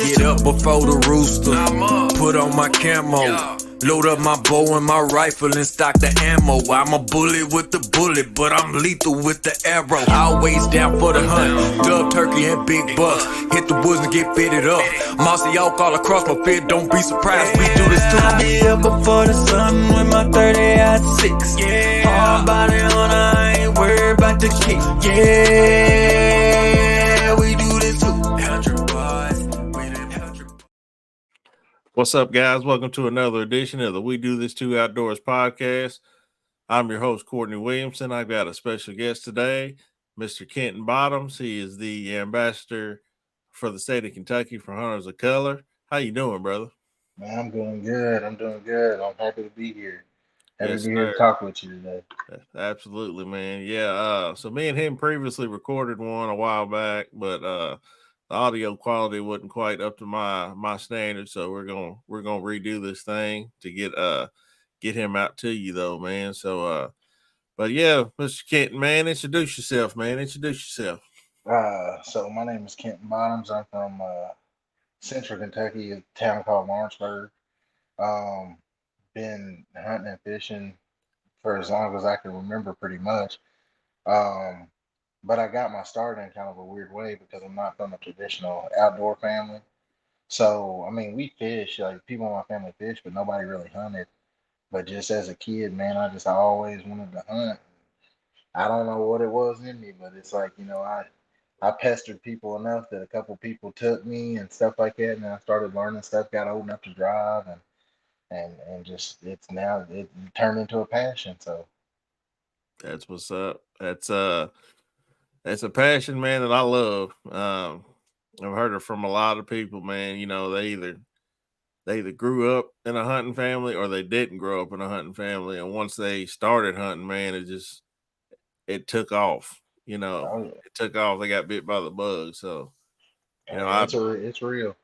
Get up before the rooster, put on my camo, load up my bow and my rifle and stock the ammo. I'm a bully with the bullet, but I'm lethal with the arrow. Always down for the hunt, dove, turkey, and big bucks. Hit the woods and get fitted up. Mossy oak all across my fit, don't be surprised, we do this too. I be up before the sun with my 30-06. Hard body on, I ain't worried about the kick. Yeah, we do this too. 100 bars, we did 100. What's up, guys? Welcome to another edition of the We Do This Too Outdoors podcast. I'm your host, Courtney Williamson. I've got a special guest today, Mr. Kenton Bottoms. He is the ambassador for the state of Kentucky for Hunters of Color. How you doing, brother? Man, I'm doing good. I'm happy to be here. Happy Yes, to be here sir. to talk with you today. Absolutely, man. Yeah. So me and him previously recorded one a while back, but the audio quality wasn't quite up to my standards. So we're gonna redo this thing to get him out to you though, man. So but yeah, Mr. Kenton, man, introduce yourself, man. So my name is Kenton Bottoms. I'm from Central Kentucky, a town called Lawrenceburg. Been hunting and fishing for as long as I can remember, pretty much. But I got my start in kind of a weird way because I'm not from a traditional outdoor family. So, I mean, we fish, like people in my family fish, but nobody really hunted. But just as a kid, man, I always wanted to hunt. I don't know what it was in me, but it's like, I pestered people enough that a couple people took me and stuff like that, and I started learning stuff, got old enough to drive, and just it turned into a passion. So That's what's up. That's a passion, man, that I love. I've heard it from a lot of people, man. You know, they either grew up in a hunting family or they didn't grow up in a hunting family. And once they started hunting, man, it took off. You know, oh, yeah. it took off. They got bit by the bug. So, It's real.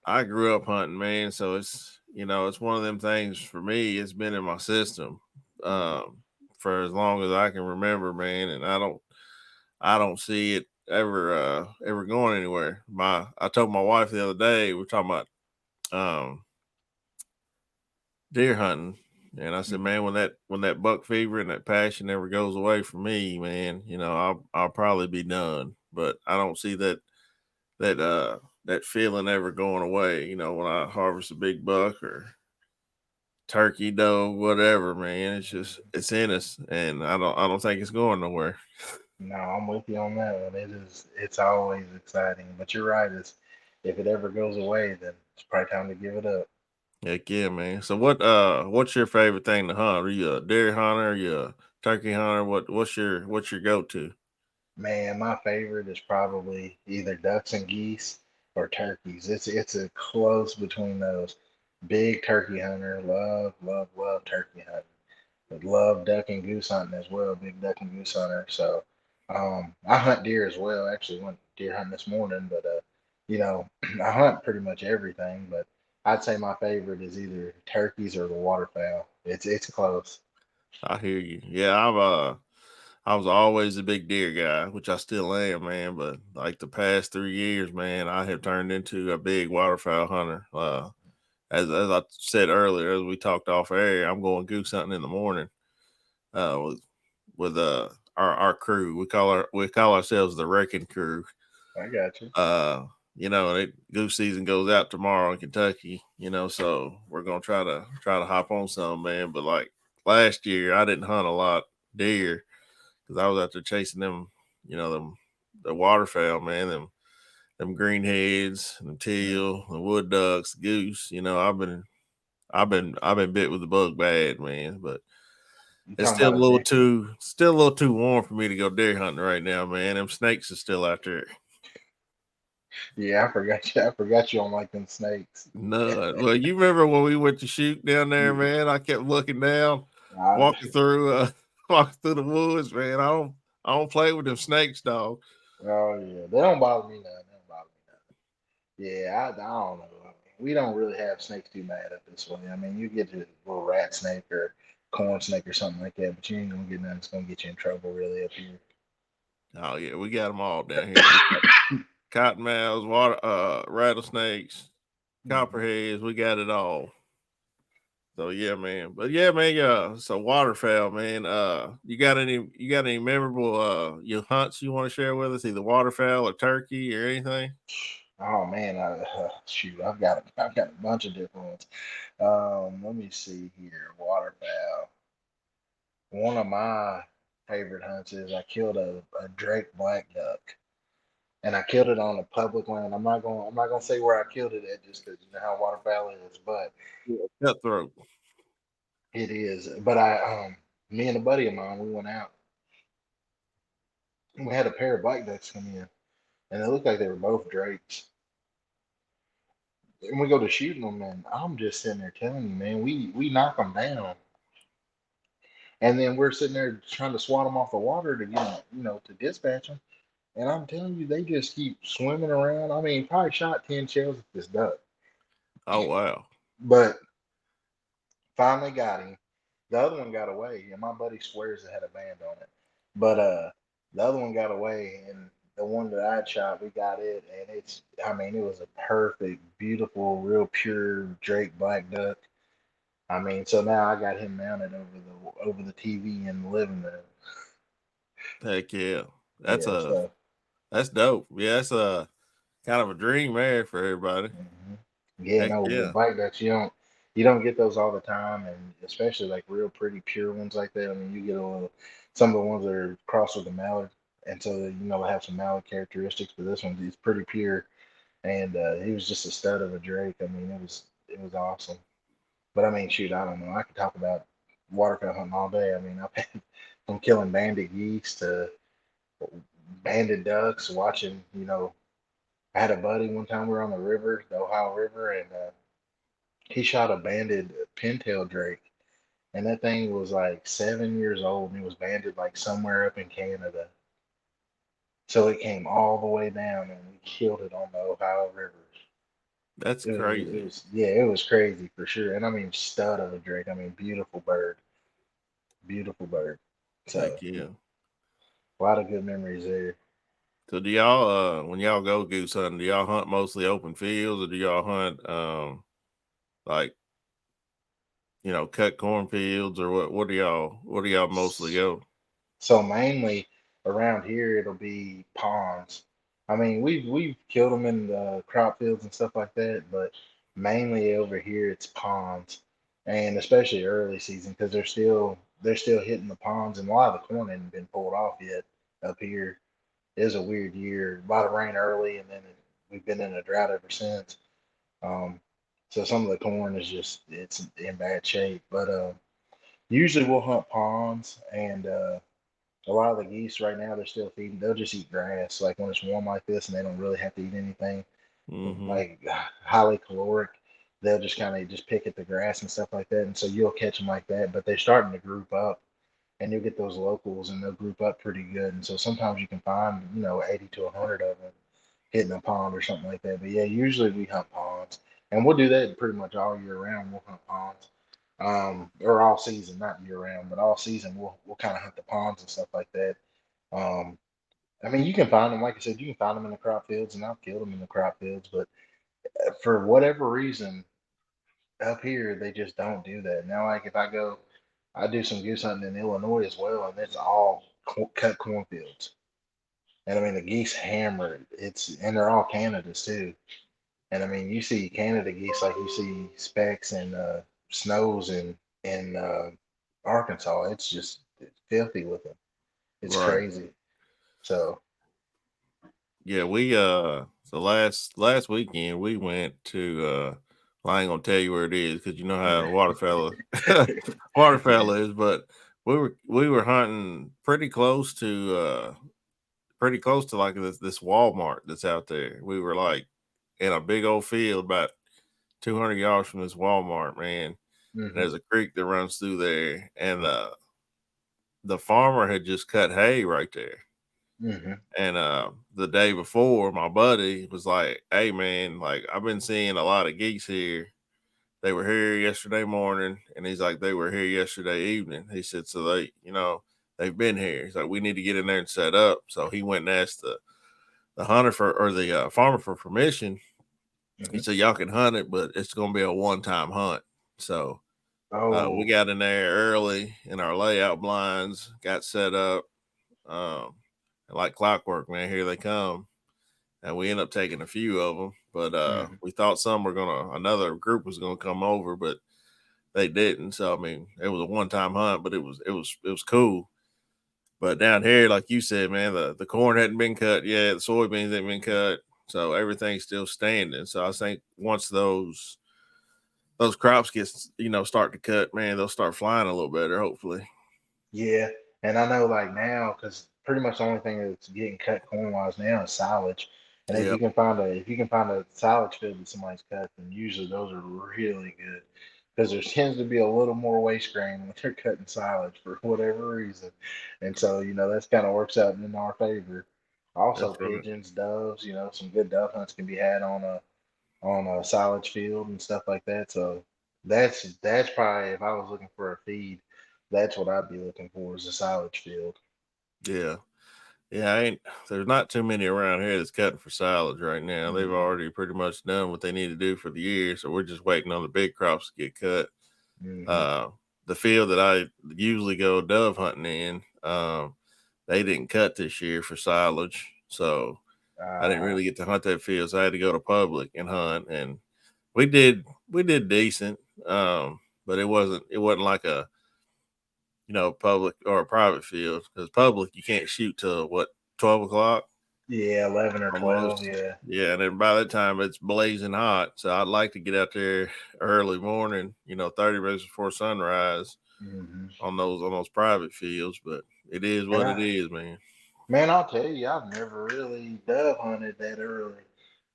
I grew up hunting, man. So it's one of them things for me. It's been in my system for as long as I can remember, man. And I don't see it ever going anywhere. I told my wife the other day, we're talking about deer hunting, and I said, man, when that buck fever and that passion never goes away from me, man, I'll probably be done. But I don't see that feeling ever going away. You know, when I harvest a big buck or turkey, doe, whatever, man, it's in us, and I don't think it's going nowhere. No, I'm with you on that one. It's always exciting. But you're right, if it ever goes away, then it's probably time to give it up. Heck yeah, man. So what's your favorite thing to hunt? Are you a deer hunter? Are you a turkey hunter? What's your go-to? Man, my favorite is probably either ducks and geese or turkeys. It's a close between those. Big turkey hunter, love turkey hunting. But love duck and goose hunting as well. Big duck and goose hunter. So I hunt deer as well. Actually went deer hunting this morning, but I hunt pretty much everything, but I'd say my favorite is either turkeys or the waterfowl. It's close. I hear you. Yeah, I was always a big deer guy, which I still am, man. But like the past 3 years, man, I have turned into a big waterfowl hunter. As I said earlier, as we talked off air, I'm going goose hunting in the morning. With our crew, we call ourselves the Wrecking Crew. I got you. Goose season goes out tomorrow in Kentucky. So we're gonna try to hop on some, man. But like last year, I didn't hunt a lot deer because I was out there chasing them, the waterfowl, man, them greenheads, the teal, the wood ducks, the goose. I've been bit with the bug bad, man. But it's still a little too warm for me to go deer hunting right now, man. Them snakes are still out there. Yeah, I forgot you. I forgot you on like them snakes. No, well, you remember when we went to shoot down there, man? I kept looking down, walking through the woods, man. I don't play with them snakes, dog. Oh yeah, they don't bother me none. Yeah, I don't know. I mean, we don't really have snakes too bad up this way. I mean, you get a little rat snake or corn snake or something like that, but you ain't gonna get nothing that's gonna get you in trouble really up here. Oh yeah, we got them all down here. cottonmouths, rattlesnakes, copperheads. We got it all. So yeah, man. But yeah, man. So waterfowl, man. You got any memorable your hunts you want to share with us? Either waterfowl or turkey or anything. Oh man, shoot, I've got a bunch of different ones. Let me see here. Waterfowl. One of my favorite hunts is I killed a Drake black duck, and I killed it on a public land. I'm not gonna say where I killed it at, just because you know how waterfowl is, but Yeah. Cutthroat. it is. But me and a buddy of mine, we went out. And we had a pair of black ducks come in, and it looked like they were both Drakes. And we go to shooting them, and I'm just sitting there telling you, man, we knock them down, and then we're sitting there trying to swat them off the water to get, to dispatch them. And I'm telling you, they just keep swimming around. I mean, probably shot 10 shells at this duck, Oh wow. but finally got him. The other one got away, and my buddy swears it had a band on it. But the other one got away, and the one that I shot, we got it, and I mean, it was a perfect, beautiful, real pure Drake black duck. I mean, so now I got him mounted over the TV in the living room. Heck yeah. That's Yeah, so that's dope. Yeah, that's a kind of a dream there for everybody. yeah, Heck no, yeah. with black ducks, you don't get those all the time, and especially like real pretty pure ones like that. I mean, you get some of the ones that are crossed with the mallard, and so have some mallard characteristics. But this one is pretty pure, and he was just a stud of a drake. I mean, it was awesome. But I mean, shoot, I don't know. I could talk about waterfowl hunting all day. I mean, I've had from killing banded geese to banded ducks, watching. I had a buddy one time we were on the river, the Ohio River, and he shot a banded pintail drake, and that thing was like 7 years old, and it was banded like somewhere up in Canada. So it came all the way down, and we killed it on the Ohio River. That's crazy. Yeah, it was crazy for sure. And I mean, stud of a drake. I mean, beautiful bird, beautiful bird. So Heck yeah. a lot of good memories there. So do y'all when y'all go goose hunting, do y'all hunt mostly open fields or do y'all hunt like cut cornfields or what do y'all mostly go? So mainly around here, it'll be ponds. I mean, we've killed them in the crop fields and stuff like that, but mainly over here it's ponds, and especially early season because they're still hitting the ponds, and a lot of the corn hasn't been pulled off yet up here. It was a weird year, a lot of rain early, and then we've been in a drought ever since. Um, so some of the corn is just it's in bad shape, but usually we'll hunt ponds and. A lot of the geese right now they're still feeding. They'll just eat grass. Like when it's warm like this and they don't really have to eat anything Mm-hmm. like highly caloric, they'll just kind of just pick at the grass and stuff like that. And so you'll catch them like that. But they're starting to group up, and you'll get those locals, and they'll group up pretty good. And so sometimes you can find 80 to 100 of them hitting a pond or something like that. But yeah, usually we hunt ponds, and we'll do that pretty much all year round. We'll hunt ponds, or all season, not year round, but all season. We'll kind of hunt the ponds and stuff like that. Um, I mean, you can find them, like I said, you can find them in the crop fields, and I've killed them in the crop fields. But for whatever reason, up here they just don't do that. Now, like if I do some goose hunting in Illinois as well, and it's all cut cornfields. And I mean, the geese hammer it. And they're all Canadas too. And I mean, you see Canada geese like you see specks and snows in Arkansas. It's filthy with them. It's Right. crazy. So Yeah, we so last weekend we went to I ain't gonna tell you where it is because you know how waterfowl is, but we were hunting pretty close to like this Walmart that's out there. We were like in a big old field about 200 yards from this Walmart, man. And hmm there's a creek that runs through there, and the farmer had just cut hay right there. hmm And the day before, my buddy was like, "Hey man, like I've been seeing a lot of geese here. They were here yesterday morning, and he's like, they were here yesterday evening." He said, "So they've been here." He's like, "We need to get in there and set up." So he went and asked the hunter for or the farmer for permission. He Hmm. said y'all can hunt it, but it's going to be a one-time hunt. So we Oh, got in there early in our layout blinds, got set up, um, and like clockwork, man. Here they come, and we end up taking a few of them. But hmm. we thought another group was gonna come over, but they didn't. So I mean, it was a one-time hunt, but it was cool. But down here, like you said, man, the corn hadn't been cut yet, the soybeans hadn't been cut, so everything's still standing. So I think once those crops start to cut, man, they'll start flying a little better, hopefully. Yeah, and I know like now because pretty much the only thing that's getting cut corn wise now is silage. And Yep, if you can find a silage field that somebody's cut, then usually those are really good because there tends to be a little more waste grain when they're cutting silage for whatever reason, and so that's kind of works out in our favor. Also, that's right. pigeons, doves, some good dove hunts can be had on a silage field and stuff like that. So that's probably if I was looking for a feed, that's what I'd be looking for is a silage field. Yeah, yeah. There's not too many around here that's cutting for silage right now. They've Hmm. already pretty much done what they need to do for the year, so we're just waiting on the big crops to get cut. Hmm. Uh, the field that I usually go dove hunting in, they didn't cut this year for silage, so I didn't Uh, really get to hunt that field. So I had to go to public and hunt, and we did decent, but it wasn't like a public or a private field because public you can't shoot till what 12 o'clock yeah, 11 or 12. almost. Yeah. Yeah, and then by that time it's blazing hot. So I'd like to get out there early morning, 30 minutes before sunrise Hmm. on those private fields, but it is And what it I, is, man. man, I'll tell you, I've never really dove hunted that early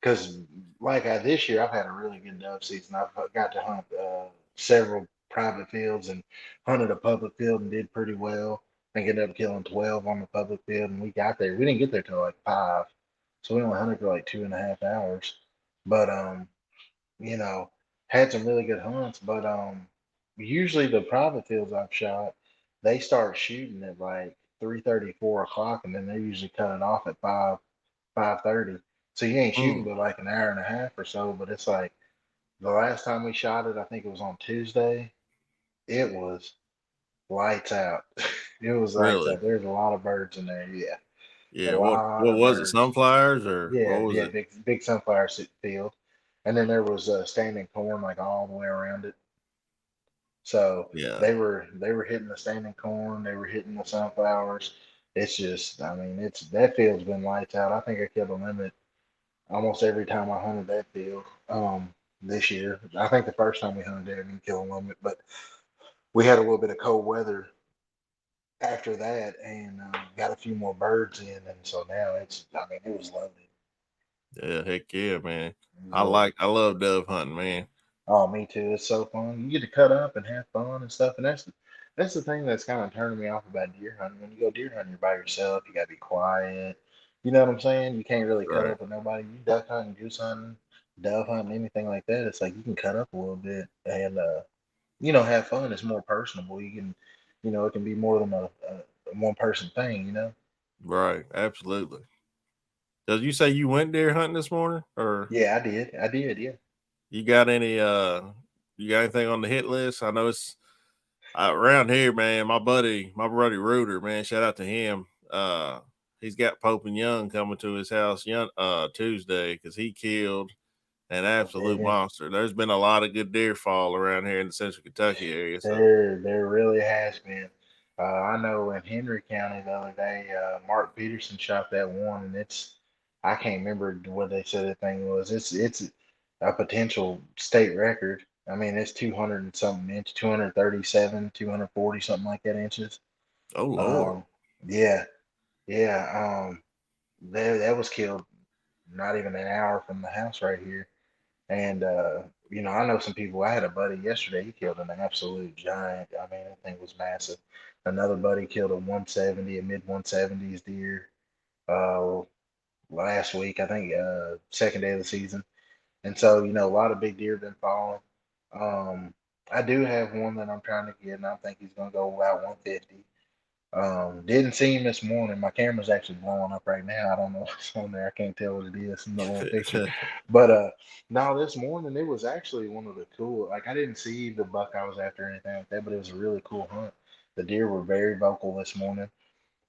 because, this year, I've had a really good dove season. I've got to hunt several private fields and hunted a public field and did pretty well. I think ended up killing 12 on the public field, and we got there. We didn't get there till like 5, so we only hunted for like 2.5 hours. But you know, had some really good hunts. But usually the private fields I've shot, they start shooting at like 3:30, 4 o'clock, and then they usually cut it off at 5:30. So you ain't shooting Mm, but like an hour and a half or so. But it's like the last time we shot it, I think it was on Tuesday. It was lights out. It was lights really? out. There's a lot of birds in there. Yeah, a Yeah. What lot what of was it? birds. Sunflowers or what Yeah, was yeah, it? big sunflower field, and then there was standing corn like all the way around it. So Yeah. they were hitting the standing corn, they were hitting the sunflowers. It's just, I mean, it's that field's been lights out. I think I killed a limit almost every time I hunted that field this year. I think the first time we hunted there, I didn't kill a limit, but we had a little bit of cold weather after that and got a few more birds in, and so now it's, I mean, it was lovely. Yeah, heck yeah, man. It was I lovely. like I love dove hunting, man. Oh, me too. It's so fun. You get to cut up and have fun and stuff. And that's the thing that's kind of turning me off about deer hunting. When you go deer hunting, you're by yourself. You gotta be quiet. You know what I'm saying? You can't really cut Right. up with nobody. You duck hunting, goose hunting, dove hunting, anything like that. It's like you can cut up a little bit and have fun. It's more personable. You can, it can be more than a one person thing. Right. Absolutely. Does you say you went deer hunting this morning or Yeah, I did. I did. Yeah. you got you got anything on the hit list? I know it's around here, man. My buddy Reuter, man, shout out to him. He's got Pope and Young coming to his house Tuesday because he killed an absolute Okay. monster. There's been a lot of good deer fall around here in the central Kentucky area. So, There really has been. I know in Henry County the other day, Mark Peterson shot that one, and I can't remember what they said the thing was. It's a potential state record. I mean, it's 200 and something inch, 237, 240, something like that inches. oh Lord, Um, yeah, yeah. That was killed not even an hour from the house right here. And I know some people. I had a buddy yesterday. He killed an absolute giant. I mean, that thing was massive. Another buddy killed a 170, a mid 170s deer. Uh, last week, I think, second day of the season. And so, a lot of big deer have been falling. Um, I do have one that I'm trying to get, and I think he's going to go about 150. Didn't see him this morning. My camera's actually blowing up right now. I don't know what's on there. I can't tell what it is in the little picture. But no, this morning it was actually one of the cool. Like I didn't see the buck I was after or anything like that, but it was a really cool hunt. The deer were very vocal this morning.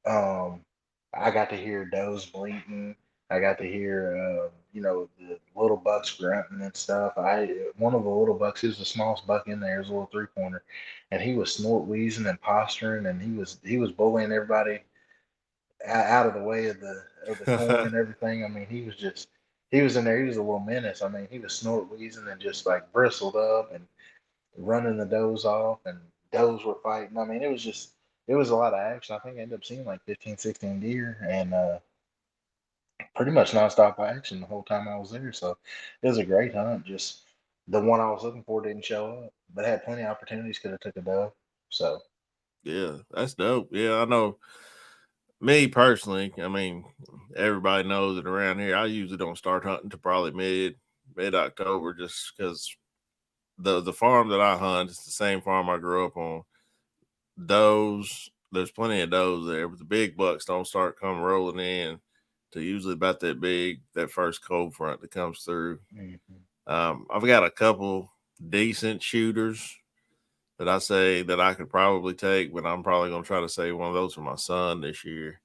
Um, I got to hear does bleating. I got to hear, the little bucks grunting and stuff. One of the little bucks, he was the smallest buck in there, he was a little 3 pointer, and he was snort wheezing and posturing, and he was bullying everybody out of the way of the corn and everything. I mean, he was in there. He was a little menace. I mean, he was snort wheezing and just like bristled up and running the does off, and does were fighting. I mean, it was a lot of action. I think I ended up seeing like 15, 16 deer, and pretty much nonstop action the whole time I was there. So it was a great hunt. Just the one I was looking for didn't show up, but had plenty of opportunities. Could have took a dove. So Yeah, that's dope. Yeah, I know. Me personally, I mean, everybody knows that around here, I usually don't start hunting to probably mid October, just because the farm that I hunt is the same farm I grew up on. Does there's plenty of does there, but the big bucks don't start come rolling in to usually about that big that first cold front that comes through. mhm. I've got a couple decent shooters that I say that I could probably take, but I'm probably gonna try to save one of those for my son this year.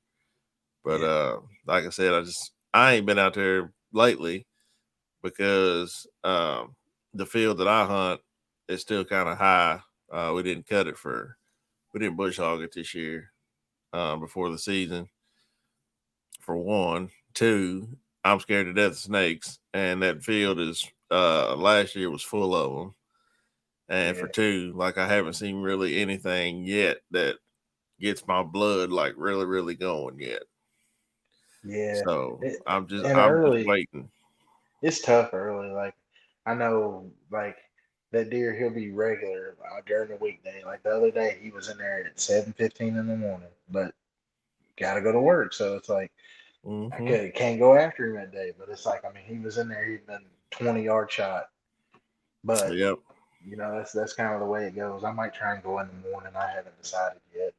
But Yeah, like I said, I ain't been out there lately because the field that I hunt is still kind of high. We didn't bush hog it this year before the season. For one, two, I'm scared to death of snakes, and that field is last year was full of them. And for yeah, two, like I haven't seen really anything yet that gets my blood like really, really going yet. yeah. So It, and I'm just early, waiting. it's tough early. Like I know, like that deer, he'll be regular during the weekday. Like the other day, he was in there at 7:15 in the morning, but got to go to work, so it's like I Hmm. can't go after him that day. But it's like I mean, he was in there, he'd been 20-yard shot, but Yep. that's kind of the way it goes. I might try and go in the morning. I haven't decided yet.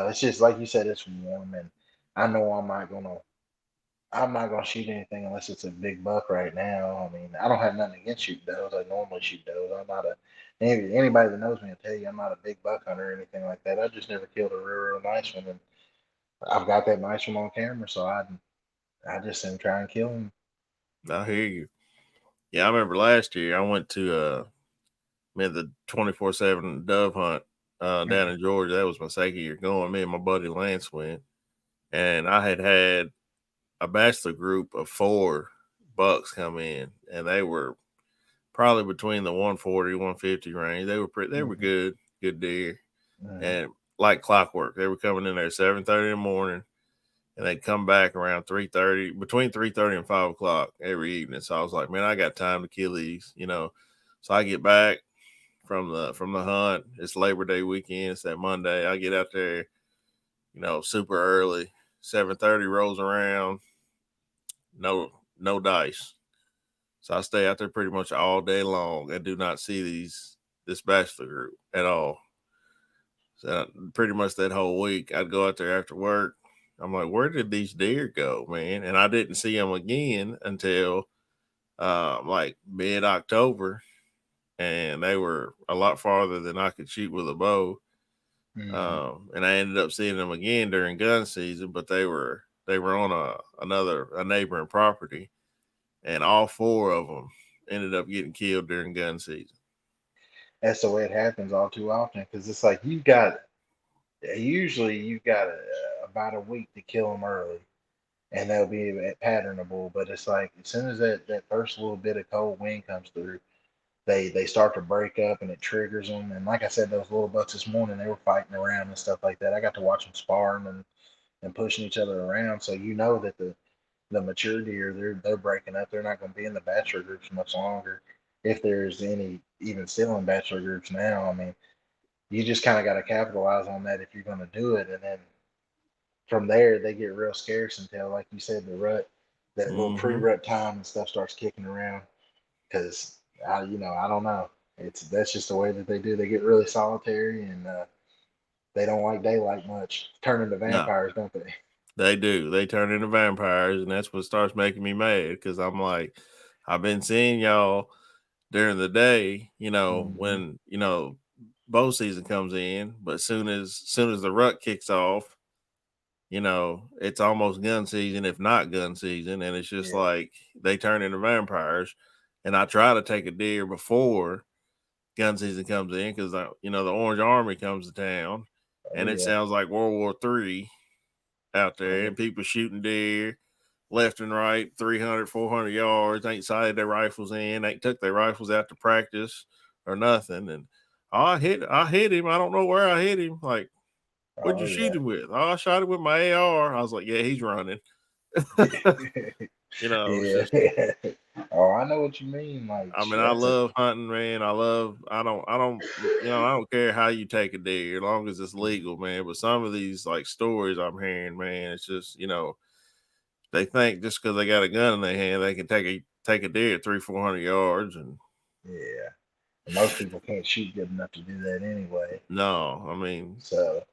It's just like you said, it's warm, and I know I'm not gonna shoot anything unless it's a big buck right now. I mean, I don't have nothing against shooting does. I normally shoot does. I'm not a anybody that knows me will tell you I'm not a big buck hunter or anything like that. I just never killed a real nice one, and I've got that nice one on camera, so I just am trying to kill him. I hear you. Yeah, I remember last year I went to the 24/7 dove hunt down Mhm, in Georgia. That was my second year going. Me and my buddy Lance went, and I had a bachelor group of four bucks come in, and they were probably between the 140, 150 range. They were mhm, good deer, mhm. and like clockwork. They were coming in there at 7:30 in the morning, and they'd come back around 3:30, between 3:30 and 5 o'clock every evening. So I was like, man, I got time to kill these. So I get back from the hunt. It's Labor Day weekend. It's that Monday. I get out there, super early. 7:30 rolls around. No dice. So I stay out there pretty much all day long. I do not see this bachelor group at all. So pretty much that whole week, I'd go out there after work. I'm like, where did these deer go, man? And I didn't see them again until like mid October, and they were a lot farther than I could shoot with a bow. Mhm. And I ended up seeing them again during gun season, but they were on a neighboring property, and all four of them ended up getting killed during gun season. That's the way it happens all too often because it's like you've got about a week to kill them early, and they'll be patternable. But it's like as soon as that first little bit of cold wind comes through, they start to break up and it triggers them. And like I said, those little bucks this morning, they were fighting around and stuff like that. I got to watch them sparring and pushing each other around. So you know that the mature deer, they're breaking up. They're not going to be in the bachelor groups much longer. If there's any even still in bachelor groups now, I mean, you just kind of got to capitalize on that if you're going to do it. And then from there, they get real scarce until, like you said, that little Hmm. pre-rut time and stuff starts kicking around. Because I don't know. That's just the way that they do. They get really solitary, and They don't like daylight much. Turn into No, vampires, don't they? they do. They turn into vampires, and that's what starts making me mad because I'm like, I've been seeing y'all during the day, Mm-hmm. when bow season comes in, but soon as the rut kicks off, it's almost gun season, if not gun season, and it's just Yeah. like they turn into vampires. And I try to take a deer before gun season comes in because the Orange Army comes to town, Oh and it yeah. sounds like World War III out there, Oh, and people shooting deer left and right, 300, 400 yards, ain't sighted their rifles in, ain't took their rifles out to practice or nothing. And I hit him. I don't know where I hit him. Like, what'd oh you shoot yeah. him with? Oh, I shot him with my AR. I was like, yeah, he's running. It's Yeah. just, Oh, I know what you mean. Like I mean, I that's a love hunting, man. I don't care how you take a deer, as long as it's legal, man. But some of these like stories I'm hearing, man, it's just, they think just because they got a gun in their hand, they can take a deer at 300, 400 yards, and yeah. And most people can't shoot good enough to do that anyway. no, I mean, So,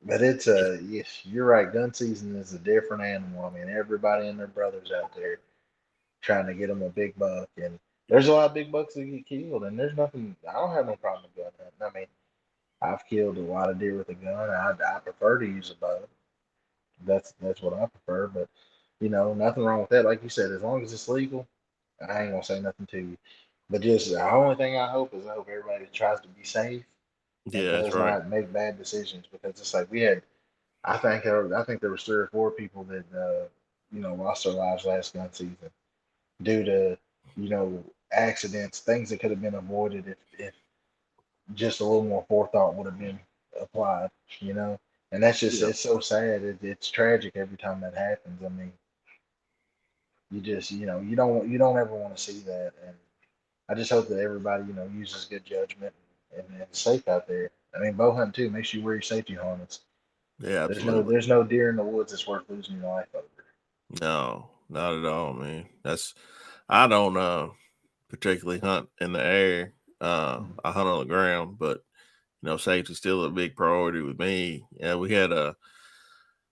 but it's it's, a yes, you're right. Gun season is a different animal. I mean, everybody and their brothers out there trying to get them a big buck, and there's a lot of big bucks that get killed, and there's nothing. I don't have no problem with gun hunting. I mean, I've killed a lot of deer with a gun. I prefer to use a bow. That's what I prefer. But nothing wrong with that. Like you said, as long as it's legal, I ain't gonna say nothing to you. But just the only thing I hope is I hope everybody tries to be safe and yeah, that's does right. not make bad decisions because it's like we had. I think there was 3 or 4 people that lost their lives last gun season due to accidents, things that could have been avoided if just a little more forethought would have been applied. You know, and that's just Yeah, it's so sad. It's tragic every time that happens. I mean, you just you don't ever want to see that, and I just hope that everybody uses good judgment and safe out there. I mean, bow hunting too. Make sure you wear your safety harness. yeah, There's no absolutely. there's no deer in the woods that's worth losing your life over. No, not at all, man. I don't particularly hunt in the air. Mhm. I hunt on the ground, but safety's still a big priority with me. Yeah, we had a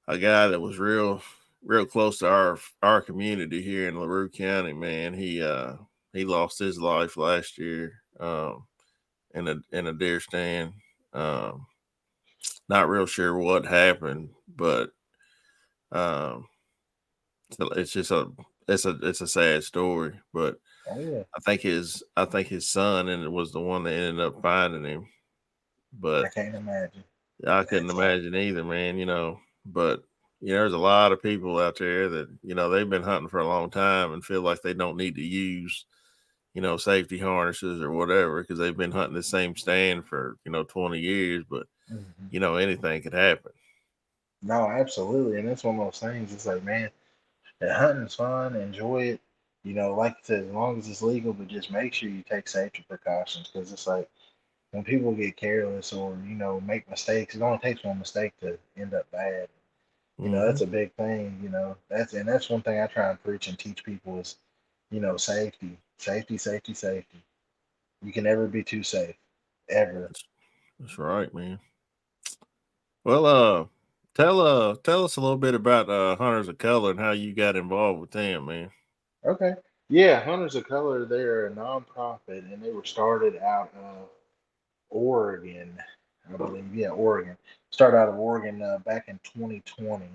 guy that was real close to our community here in LaRue County, man. He lost his life last year in a deer stand. Um Not real sure what happened, but um so it's just a sad story. But Oh yeah, I think his son and it was the one that ended up finding him. I But can't imagine. I couldn't That's imagine either, man. But there's a lot of people out there that they've been hunting for a long time and feel like they don't need to use safety harnesses or whatever because they've been hunting the same stand for 20 years. But mhm. anything could happen. No, absolutely, and that's one of those things. It's like, man, hunting's fun. Enjoy it. Like I said, as long as it's legal, but just make sure you take safety precautions because it's like when people get careless or make mistakes, it only takes one mistake to end up bad. Hmm. That's a big thing. That's one thing I try and preach and teach people is safety, safety, safety, safety. You can never be too safe, ever. That's right, man. Well, tell us a little bit about Hunters of Color and how you got involved with them, man. Okay. Yeah, Hunters of Color, they're a nonprofit and they were started out of Oregon, I believe. Yeah, Oregon. Started out of Oregon back in 2020.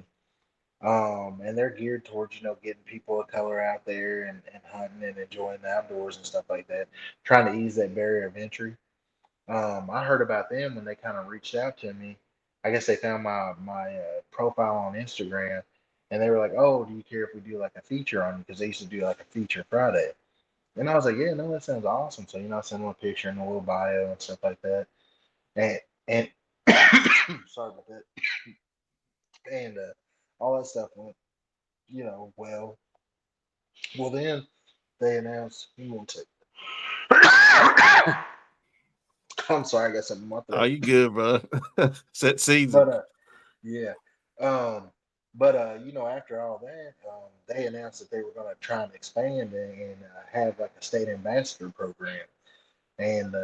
And they're geared towards, getting people of color out there and hunting and enjoying the outdoors and stuff like that, trying to ease that barrier of entry. I heard about them when they kind of reached out to me. I guess they found my profile on Instagram, and they were like, "Oh, do you care if we do like a feature on you?" Because they used to do like a feature Friday, and I was like, "Yeah, no, that sounds awesome." So I sent them a picture and a little bio and stuff like that, and sorry about that, and all that stuff went, well. Well, then they announced. Give me one second. I'm sorry, I got something in my Oh, throat, you good, bro? Set season. but yeah. Um, but after all that, they announced that they were going to try and expand and have like a state ambassador program. And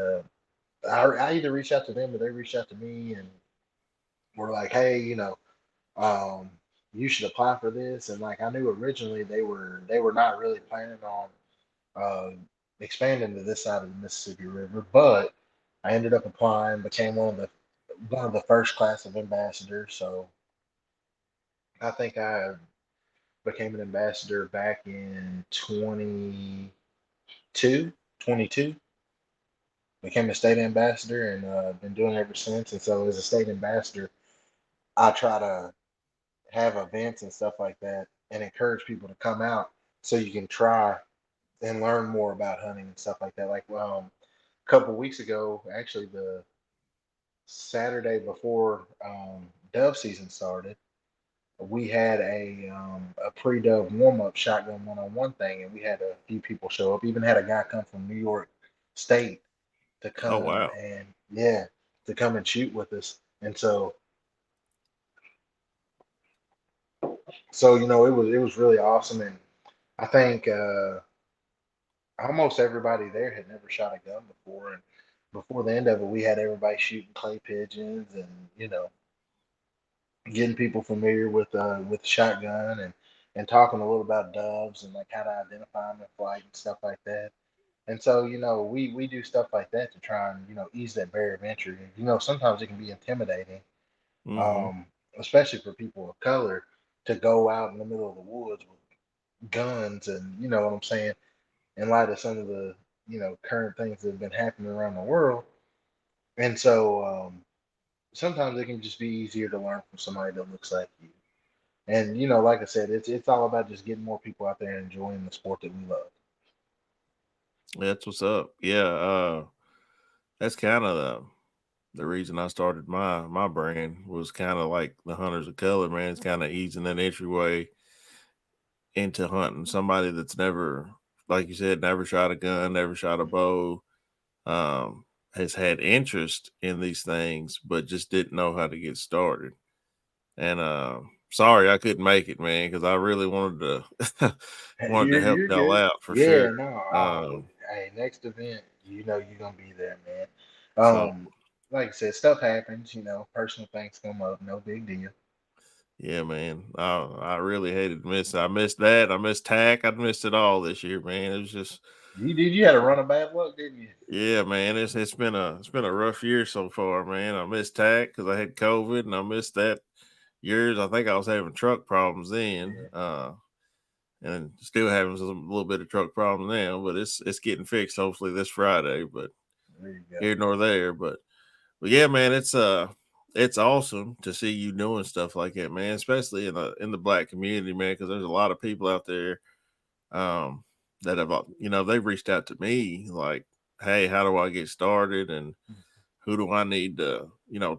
I either reached out to them or they reached out to me, and were like, hey, um, you should apply for this. And like I knew originally they were not really planning on uh, expanding to this side of the Mississippi River, but I ended up applying, became one of the first class of ambassadors. So I think I became an ambassador back in 22. Became a state ambassador and been doing it ever since. And so as a state ambassador, I try to have events and stuff like that and encourage people to come out so you can try and learn more about hunting and stuff like that. Like a couple of weeks ago, actually the Saturday before dove season started, we had a pre-dove warm-up shotgun one-on-one thing, and we had a few people show up. Even had a guy come from New York State to Oh come wow. and yeah, to come and shoot with us. And so it was really awesome. And I think almost everybody there had never shot a gun before. And before the end of it, we had everybody shooting clay pigeons and getting people familiar with the shotgun and talking a little about doves and like how to identify them in flight and stuff like that. And so, we do stuff like that to try and, ease that barrier of entry. Sometimes it can be intimidating, Mm-hmm. um, especially for people of color, to go out in the middle of the woods with guns and, you know what I'm saying, in light of some of the, current things that have been happening around the world. And so sometimes it can just be easier to learn from somebody that looks like you. And, like I said, it's all about just getting more people out there enjoying the sport that we love. That's what's up. Yeah. That's kind of the reason I started my brand was kind of like the Hunters of Color, man. It's kind of easing that entryway into hunting. Somebody that's never, like you said, never shot a gun, never shot a bow, um, has had interest in these things, but just didn't know how to get started. And sorry I couldn't make it, man, because I really wanted to wanted to help You're y'all good. out for sure. Yeah, no. Um, Hey, next event, you're gonna be there, man. so Like I said, stuff happens. Personal things come up. No big deal. yeah, man, I really hated to miss it. I missed that. I missed tack. I missed it all this year, man. It was just You had a run of bad luck, didn't you? yeah, man. It's been a rough year so far, man. I missed tack because I had COVID, and I missed that years. I think I was having truck problems then, Yeah, and still having a little bit of truck problems now. But it's getting fixed hopefully this Friday. But there you go. here nor there. But yeah, man, it's awesome to see you doing stuff like that, man. Especially in the black community, man, because there's a lot of people out there um, that have they've reached out to me like, hey, how do I get started, and who do I need to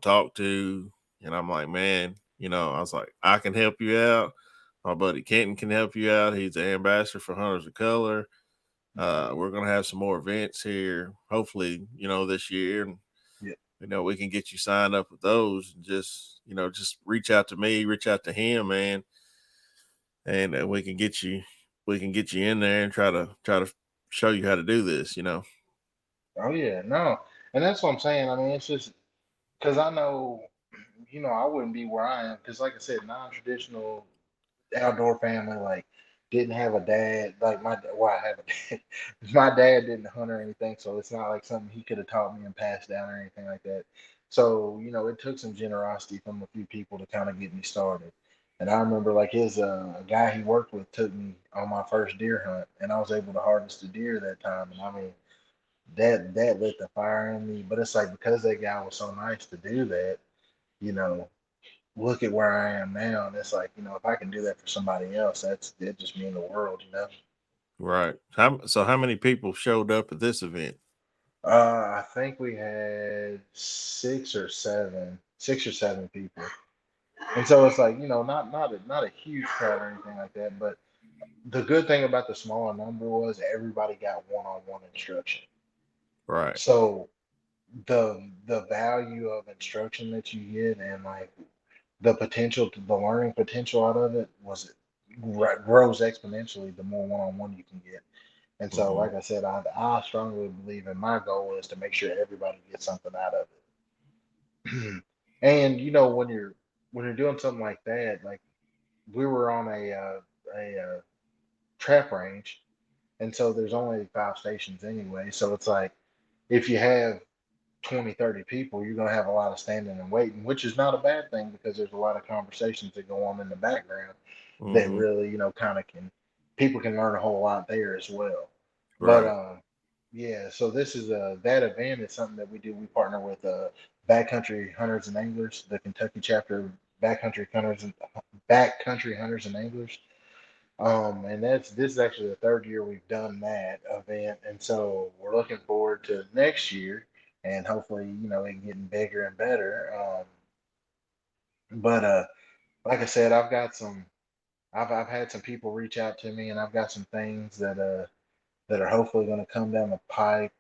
talk to? And I'm like, man, I was like, I can help you out. My buddy Kenton can help you out. He's the ambassador for Hunters of Color. We're gonna have some more events here, hopefully, this year, and Yeah. we can get you signed up with those. And just reach out to me, reach out to him, man, and we can get you in there and try to show you how to do this. Oh yeah, no, and that's what I'm saying. I mean, it's just because I know, I wouldn't be where I am because, like I said, non-traditional outdoor family, like didn't have a dad. Like well, I have a dad. My dad didn't hunt or anything, so it's not like something he could have taught me and passed down or anything like that. So it took some generosity from a few people to kind of get me started. And I remember like his a guy he worked with took me on my first deer hunt, and I was able to harvest a deer that time. And I mean that lit the fire in me. But it's like because that guy was so nice to do that, you know, look at where I am now, and it's like if I can do that for somebody else, that just mean the world. Right. So how many people showed up at this event? I think we had six or seven people, and so it's like not a huge crowd or anything like that. But the good thing about the smaller number was everybody got one-on-one instruction. Right. So the value of instruction that you get and like the learning potential out of it grows exponentially the more one-on-one you can get. And so, Hmm. like I said, I strongly believe in my goal is to make sure everybody gets something out of it. And when you're doing something like that, like we were on a trap range, and so there's only 5 stations anyway. So it's like if you have 20, 30 people, you're going to have a lot of standing and waiting, which is not a bad thing because there's a lot of conversations that go on in the background that Mm-hmm. really, kind of people can learn a whole lot there as well. But Right. yeah, so this is that event is something that we do. We partner with Backcountry Hunters and Anglers, the Kentucky chapter of Backcountry Hunters and Anglers. And this is actually the third year we've done that event, and so we're looking forward to next year, and hopefully, it getting bigger and better. But like I said, I've had some people reach out to me, and I've got some things that are hopefully going to come down the pipe.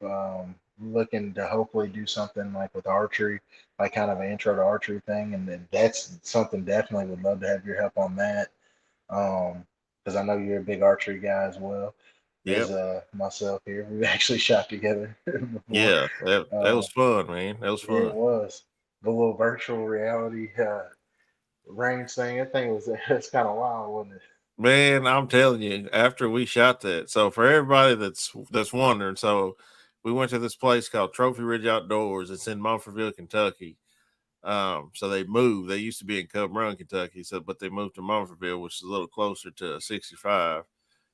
Looking to hopefully do something like with archery, like kind of an intro to archery thing, and then that's something definitely would love to have your help on that. Because I know you're a big archery guy as well as Yep. myself here. We've actually shot together before. Yeah. That Uh, was fun, man. That was it fun. was the little virtual reality range thing. That thing was it's kind of wild, wasn't it? Man, I'm telling you, after we shot that, so for everybody that's wondering, so we went to this place called Trophy Ridge Outdoors. It's in Munfordville, Kentucky. So they moved. They used to be in Cub Run, Kentucky, so but they moved to Munfordville, which is a little closer to 65,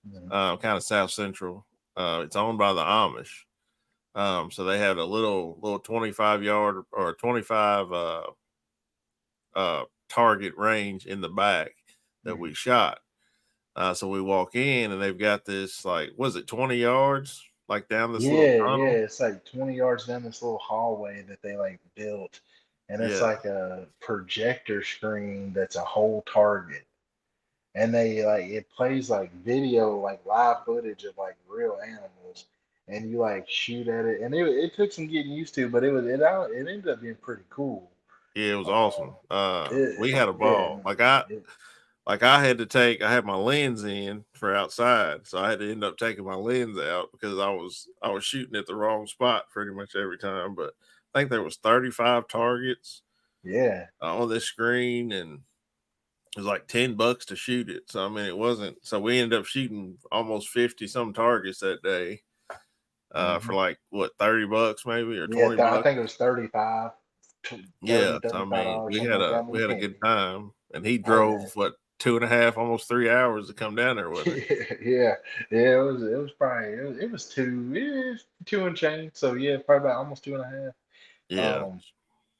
Mhm. kind of south central. It's owned by the Amish. So they had a little 25-yard or 25 target range in the back that Mhm. we shot. So we walk in and they've got this like, was it 20 yards? Like down this little Yeah. tunnel? It's like 20 yards down this little hallway that they like built, and it's Yeah. like a projector screen that's a whole target. And they like it plays like video, like live footage of like real animals, and you like shoot at it, and it took some getting used to, but it ended up being pretty cool. Yeah, it was Um, awesome. it, We had a yeah, ball. no, it, I had my lens in for outside, so I had to end up taking my lens out because I was shooting at the wrong spot pretty much every time. But I think there was 35 targets yeah, on this screen, and it was like $10 to shoot it. So I mean, it wasn't. So we ended up shooting almost 50 some targets that day, for hmm like what, $30 maybe or yeah. 20 I bucks. think it was 35, Yeah, 30, so I $35, mean, something like that we with had a good candy. time, and he Oh yeah. drove what 2.5, almost 3 hours to come down there with us. Yeah, yeah, it was probably it was two and change, so yeah, probably about almost 2.5. Yeah. Um,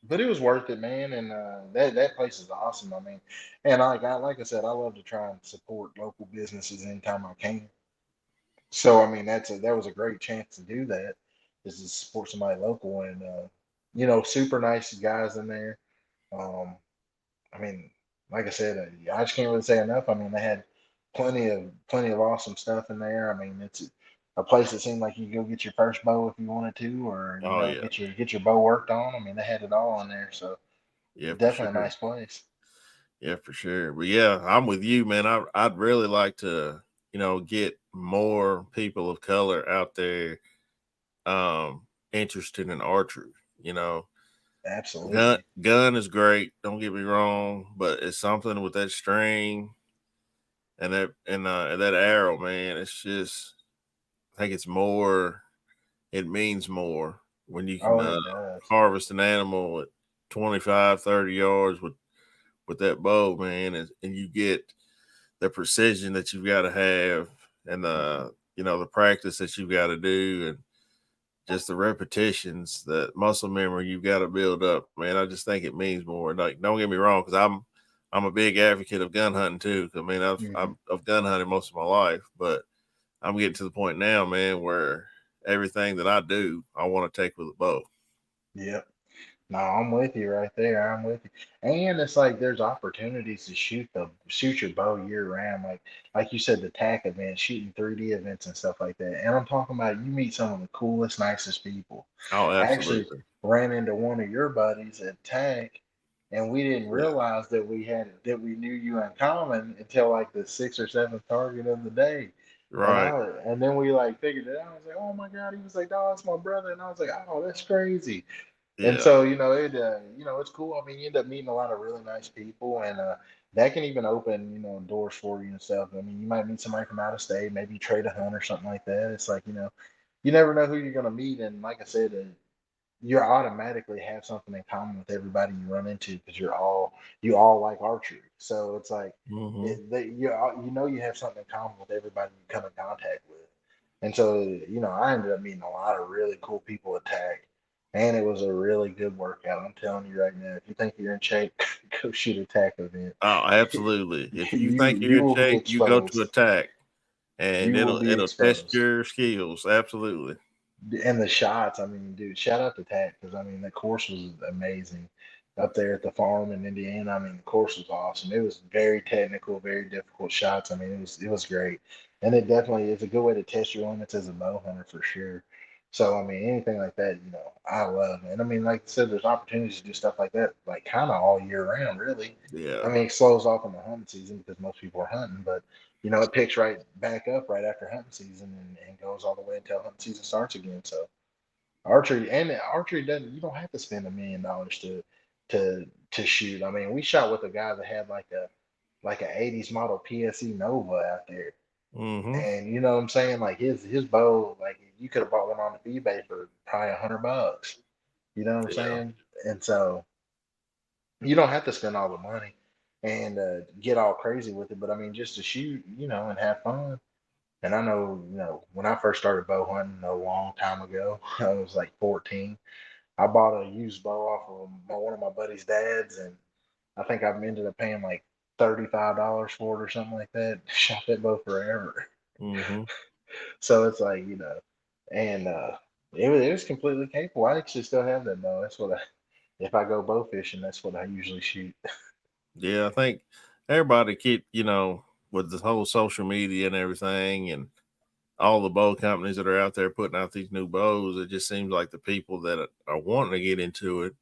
but it was worth it, man. And that place is awesome. I mean, and like I said, I love to try and support local businesses anytime I can. So I mean, that was a great chance to do that, is to support somebody local, and super nice guys in there. Um, I mean, like I said, I just can't really say enough. I mean, they had plenty of awesome stuff in there. I mean, it's a place that seemed like you could go get your first bow if you wanted to, or Oh yeah. get your bow worked on. I mean, they had it all in there, so Yeah, for definitely a sure. nice place. Yeah, for sure. But yeah, I'm with you, man. I'd really like to, get more people of color out there, interested in archery. You know, Absolutely. gun is great. Don't get me wrong, but it's something with that string and that arrow, man. It's just, I think it's more. It means more when you can Oh, it does. harvest an animal at 25, 30 yards with that bow, man, and you get the precision that you've got to have, and Mhm. the practice that you've got to do, and just the repetitions, that muscle memory you've got to build up, man. I just think it means more. Like, don't get me wrong, because I'm a big advocate of gun hunting too. I mean, Mhm. I've gun hunted most of my life, but I'm getting to the point now, man, where everything that I do, I want to take with a bow. Yep. No, I'm with you right there. I'm with you. And it's like there's opportunities to shoot your bow year round. Like you said, the TAC events, shooting 3D events and stuff like that. And I'm talking about you meet some of the coolest, nicest people. Oh, I actually absolutely. ran into one of your buddies at TAC, and we didn't Yeah. realize that we knew you in common until like the sixth or seventh target of the day. Right. And then we like figured it out. I was like, oh my God. He was like, oh, that's my brother. And I was like, oh, that's crazy. And Yeah. so, it's cool. I mean, you end up meeting a lot of really nice people, and that can even open, doors for you and stuff. I mean, you might meet somebody from out of state, maybe you trade a hunt or something like that. It's like, you never know who you're gonna meet, and like I said, you automatically have something in common with everybody you run into because you all like archery. So it's like Hmm. you have something in common with everybody you come in contact with. And so, I ended up meeting a lot of really cool people at TAC, and it was a really good workout. I'm telling you right now, if you think you're in shape, go shoot a TAC event. Oh, absolutely. If you you think you're you in will be shape, you go to exposed. attack, and You will be it'll test exposed. your skills. Absolutely. And the shots, I mean, dude, shout out to Tat because I mean the course was amazing up there at the farm in Indiana. I mean, the course was awesome. It was very technical, very difficult shots. I mean, it was great, and it definitely is a good way to test your limits as a bow hunter for sure. So I mean, anything like that, I love. And I mean, like I said, there's opportunities to do stuff like that, like kind of all year round, really. I Yeah. mean, it slows off in the hunting season because most people are hunting, but it picks right back up right after hunting season and goes all the way until hunting season starts again. So archery doesn't you don't have to spend $1 million to shoot. I mean, we shot with a guy that had like a 80s model PSE Nova out there. Hmm. And you know what I'm saying? Like his bow, like you could have bought one on eBay for probably $100. You know what I'm Yeah. saying? And so you don't have to spend all the money and get all crazy with it. But I mean, just to shoot, and have fun. And I know, when I first started bow hunting a long time ago, I was like 14. I bought a used bow off of one of my buddy's dads, and I think I've ended up paying like $35 for it or something like that. Shot that bow forever. Hmm. So it's like, and it was completely capable. I actually still have that bow. If I go bow fishing, that's what I usually shoot. Yeah. I think everybody keep, with the whole social media and everything, and all the bow companies that are out there putting out these new bows, it just seems like the people that are wanting to get into it,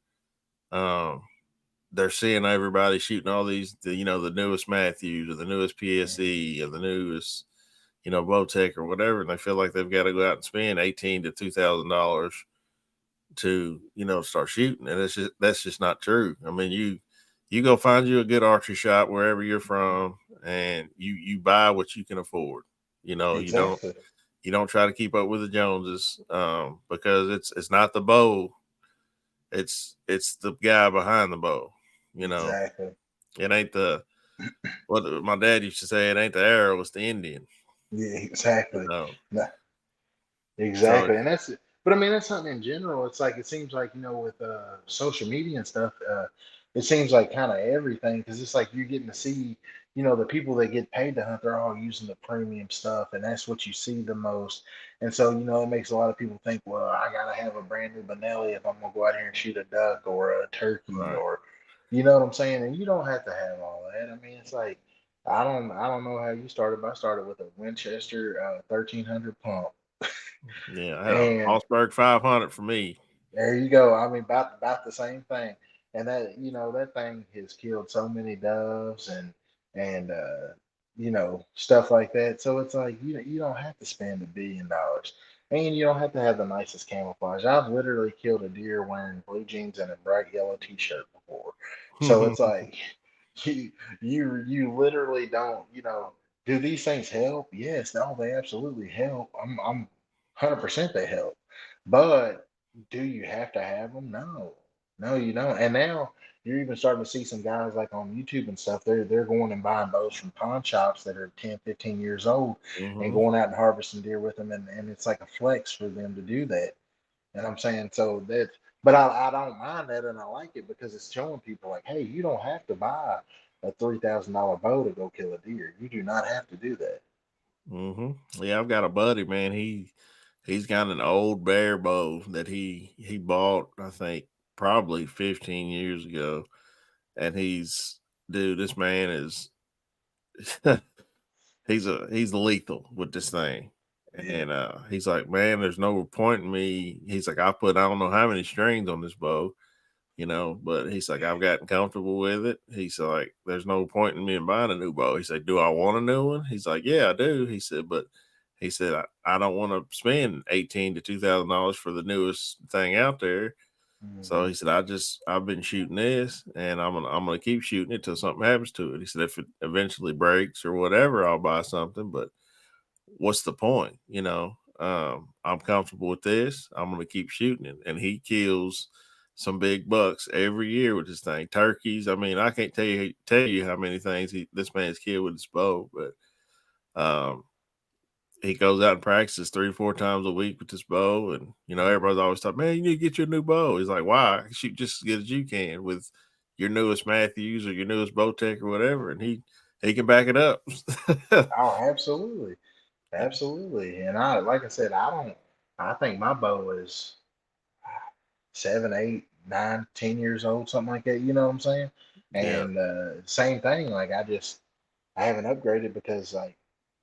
um, they're seeing everybody shooting all the newest Matthews or the newest PSE or the newest, Bowtech or whatever, and they feel like they've got to go out and spend $1,800 to start shooting, and that's just not true. I mean, you go find you a good archery shop wherever you're from, and you buy what you can afford. You don't Exactly. try to keep up with the Joneses, because it's not the bow, it's the guy behind the bow. You know, Exactly. it ain't the what my dad used to say. It ain't the arrow, it's the Indian. Yeah, You exactly. know, No, so exactly. And that's it. But I mean, that's something in general. It's like, it seems like, with social media and stuff, it seems like kind of everything, because it's like you're getting to see, the people that get paid to hunt, they're all using the premium stuff, and that's what you see the most. And so, it makes a lot of people think, well, I got to have a brand new Benelli if I'm going to go out here and shoot a duck or a turkey, right. or, you know what I'm saying? And you don't have to have all that. I mean, it's like, I don't know how you started, but I started with a Winchester 1300 pump. Yeah, I had a And Mossberg 500 for me. there you go. I mean, about the same thing. And that thing has killed so many doves and stuff like that. So it's like, you don't have to spend $1 billion, and you don't have to have the nicest camouflage. I've literally killed a deer wearing blue jeans and a bright yellow t-shirt before. So it's like you literally don't. Do these things help? Yes, no, they absolutely help. I'm 100% they help. But do you have to have them? No, no, you don't. And now you're even starting to see some guys like on YouTube and stuff. They're going and buying bows from pawn shops that are 10, 15 years old, and Hmm. going out and harvesting deer with them, and it's like a flex for them to do that. And I'm saying, so that, but I don't mind that, and I like it because it's showing people like, hey, you don't have to buy a $3,000 bow to go kill a deer. You do not have to do that. Hmm. Yeah, I've got a buddy, man. He's got an old bear bow that he bought, I think, probably 15 years ago, and dude, this man is he's lethal with this thing. Yeah, And he's like, man, there's no point in me. He's like, I don't know how many strings on this bow, but he's like, I've gotten comfortable with it. He's like, there's no point in me in buying a new bow. He said, do I want a new one? He's like, yeah, I do. He said, but he said, I don't want to spend 18 to $2,000 for the newest thing out there. So Mhm. he said, I've been shooting this, and I'm gonna keep shooting it till something happens to it. He said, if it eventually breaks or whatever, I'll buy something. But what's the point? I'm comfortable with this. I'm gonna keep shooting it. And he kills some big bucks every year with this thing. Turkeys. I mean, I can't tell you how many things this man's killed with his bow, but um he goes out and practices 3 or 4 times a week with this bow. And everybody's always talking, man, you need to get your new bow. He's like, why? Shoot just as good as you can with your newest Matthews or your newest Bowtech or whatever. And he can back it up. Oh, absolutely, absolutely. And like I said, I don't. I think my bow is 7, 8, 9, 10 years old, something like that. You know what I'm saying? Yeah. And same thing. Like I haven't upgraded because like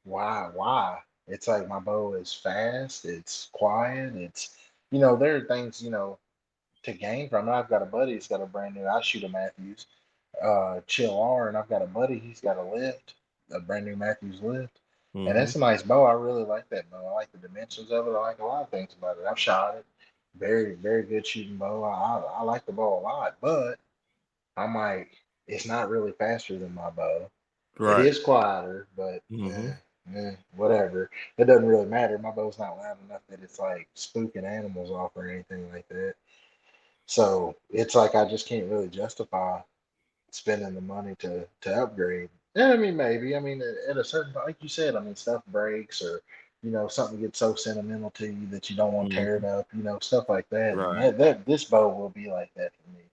why? It's like my bow is fast. It's quiet. There are things to gain from it. I've got a buddy who's got a brand new. I shoot a Matthews, Chill R, and I've got a buddy. He's got a lift, a brand new Matthews lift, and Hmm. it's a nice bow. I really like that bow. I like the dimensions of it. I like a lot of things about it. I've shot it. Very, very good shooting bow. I like the bow a lot, but I'm like, it's not really faster than my bow. It Right. is quieter, but Hmm. whatever. It doesn't really matter. My bow's not loud enough that it's like spooking animals off or anything like that. So it's like I just can't really justify spending the money to upgrade. Yeah, I mean maybe. I mean at a certain like you said, I mean stuff breaks or something gets so sentimental to you that you don't want to tear it Hmm. up, stuff like that. And Right. that this bow will be like that for me.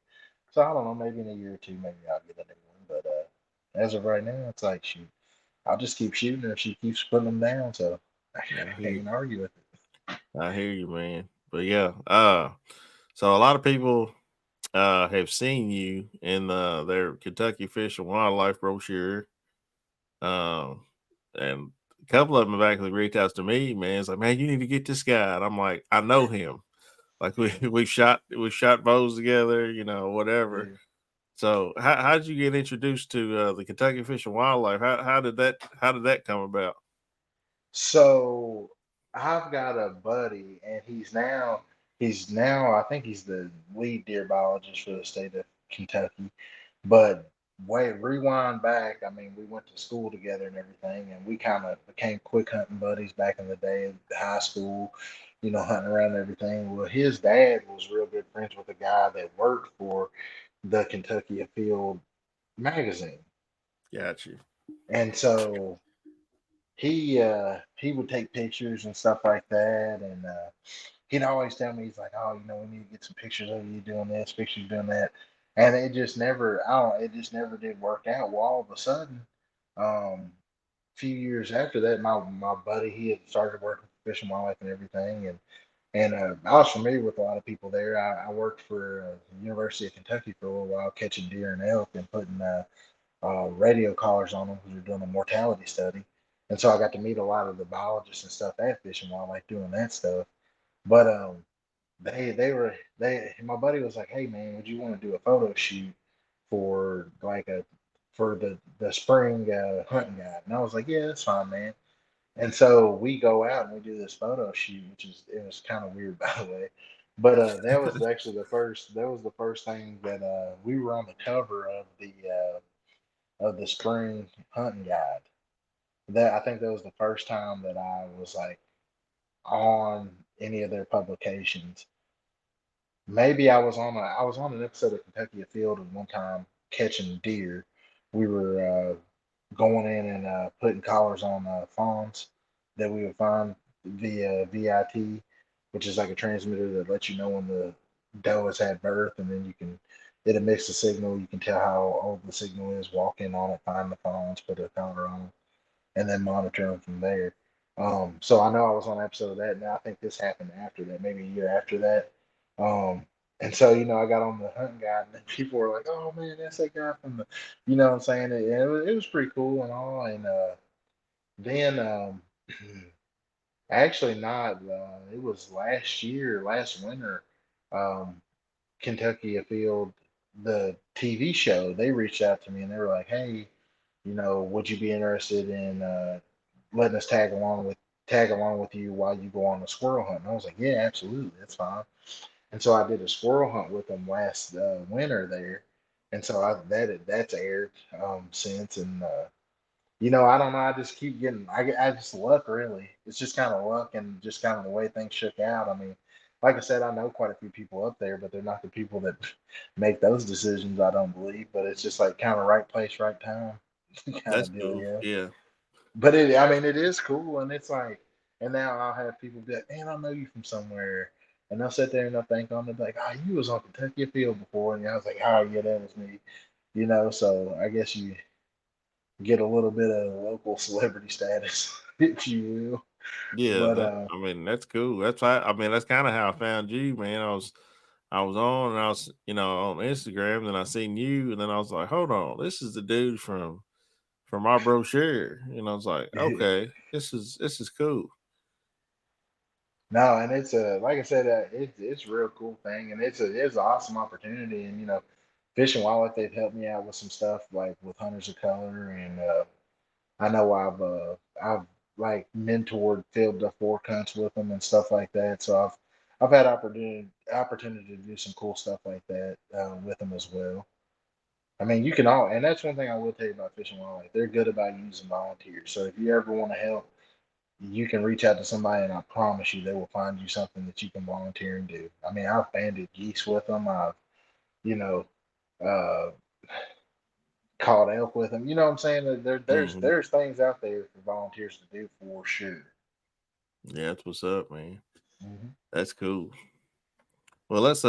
So I don't know, maybe in a year or two, maybe I'll get a new one. But as of right now, it's like shoot, I'll just keep shooting if she keeps putting them down. So I I can't hear, even argue with it. I hear you, man. But yeah, so a lot of people have seen you in their Kentucky Fish and Wildlife brochure. Um, and a couple of them have actually reached out to me, man. It's like, man, you need to get this guy. And I'm like, I know him. Like we shot bows together, whatever. Yeah. So how did you get introduced to the Kentucky Fish and Wildlife? How did that come about? So I've got a buddy, and he's now I think he's the lead deer biologist for the state of Kentucky. But wait, rewind back. I mean, we went to school together and everything, and we kind of became quick hunting buddies back in the day, high school. Hunting around and everything. Well, his dad was real good friends with a guy that worked for the Kentucky Afield magazine, Got you. and so he would take pictures and stuff like that, and he'd always tell me he's like, oh, we need to get some pictures of you doing this, pictures doing that, and it just never, I don't, it just never did work out. Well, all of a sudden, a few years after that, my buddy he had started working for Fish and Wildlife and everything, and I was familiar with a lot of people there. I worked for the University of Kentucky for a little while, catching deer and elk and putting radio collars on them because we were doing a mortality study. And so I got to meet a lot of the biologists and stuff at Fish and Wildlife doing that stuff. But they my buddy was like, hey man, would you want to do a photo shoot for like a for the spring hunting guide? And I was like, yeah, that's fine, man. And so we go out and we do this photo shoot, it was kind of weird by the way. But that was actually the first thing that we were on the cover of the spring hunting guide. That I think that was the first time that I was like on any of their publications. Maybe I was on an episode of Kentucky Afield at one time catching deer. We were going in and putting collars on fawns that we would find via VIT, which is like a transmitter that lets you know when the doe has had birth, and then it emits the signal. You can tell how old the signal is, walk in on it, find the fawns, put a collar on them, and then monitor them from there. So I know I was on an episode of that. Now I think this happened after that, maybe a year after that. Um, and so I got on the hunting guide, and then people were like, "Oh man, that's that guy from the," what I'm saying? It was pretty cool and all. And then actually not. It was last year, last winter. Um, Kentucky Afield, the TV show, they reached out to me and they were like, "Hey, would you be interested in letting us tag along with you while you go on the squirrel hunt?" And I was like, "Yeah, absolutely, that's fine." And so I did a squirrel hunt with them last winter there, and so that's aired since. And I don't know. I just keep getting. I just luck really. It's just kind of luck and just kind of the way things shook out. I mean, like I said, I know quite a few people up there, but they're not the people that make those decisions. I don't believe, but it's just like kind of right place, right time kind That's of deal. cool. Yeah. Yeah. But I mean, it is cool, and it's like, and now I'll have people be like, "Man, I know you from somewhere," and they'll sit there and they'll think on it like, "Oh, you was on Kentucky Field before," and I was like, "Oh, yeah, that was me," So I guess you get a little bit of local celebrity status, if you will. Yeah, But I mean, that's cool. I mean, that's kind of how I found you, man. I was on and I was, on Instagram, and I seen you, and then I was like, hold on, this is the dude from our brochure. I was like, okay, this is cool. no, and it's a like I said, it's a real cool thing, and it's an awesome opportunity, and Fish and Wildlife, they've helped me out with some stuff like with Hunters of Color, and I know I've like mentored field to fork hunts with them and stuff like that. So I've had opportunity to do some cool stuff like that with them as well. I mean, you can all, and that's one thing I will tell you about Fish and Wildlife. They're good about using volunteers. So if you ever want to help, you can reach out to somebody, and I promise you, they will find you something that you can volunteer and do. I mean, I've banded geese with them. I've you know uh, caught elk with them. You know what I'm saying? Hmm. There's things out there for volunteers to do for sure. Yeah, that's what's up, man. Hmm. That's cool. Well, let's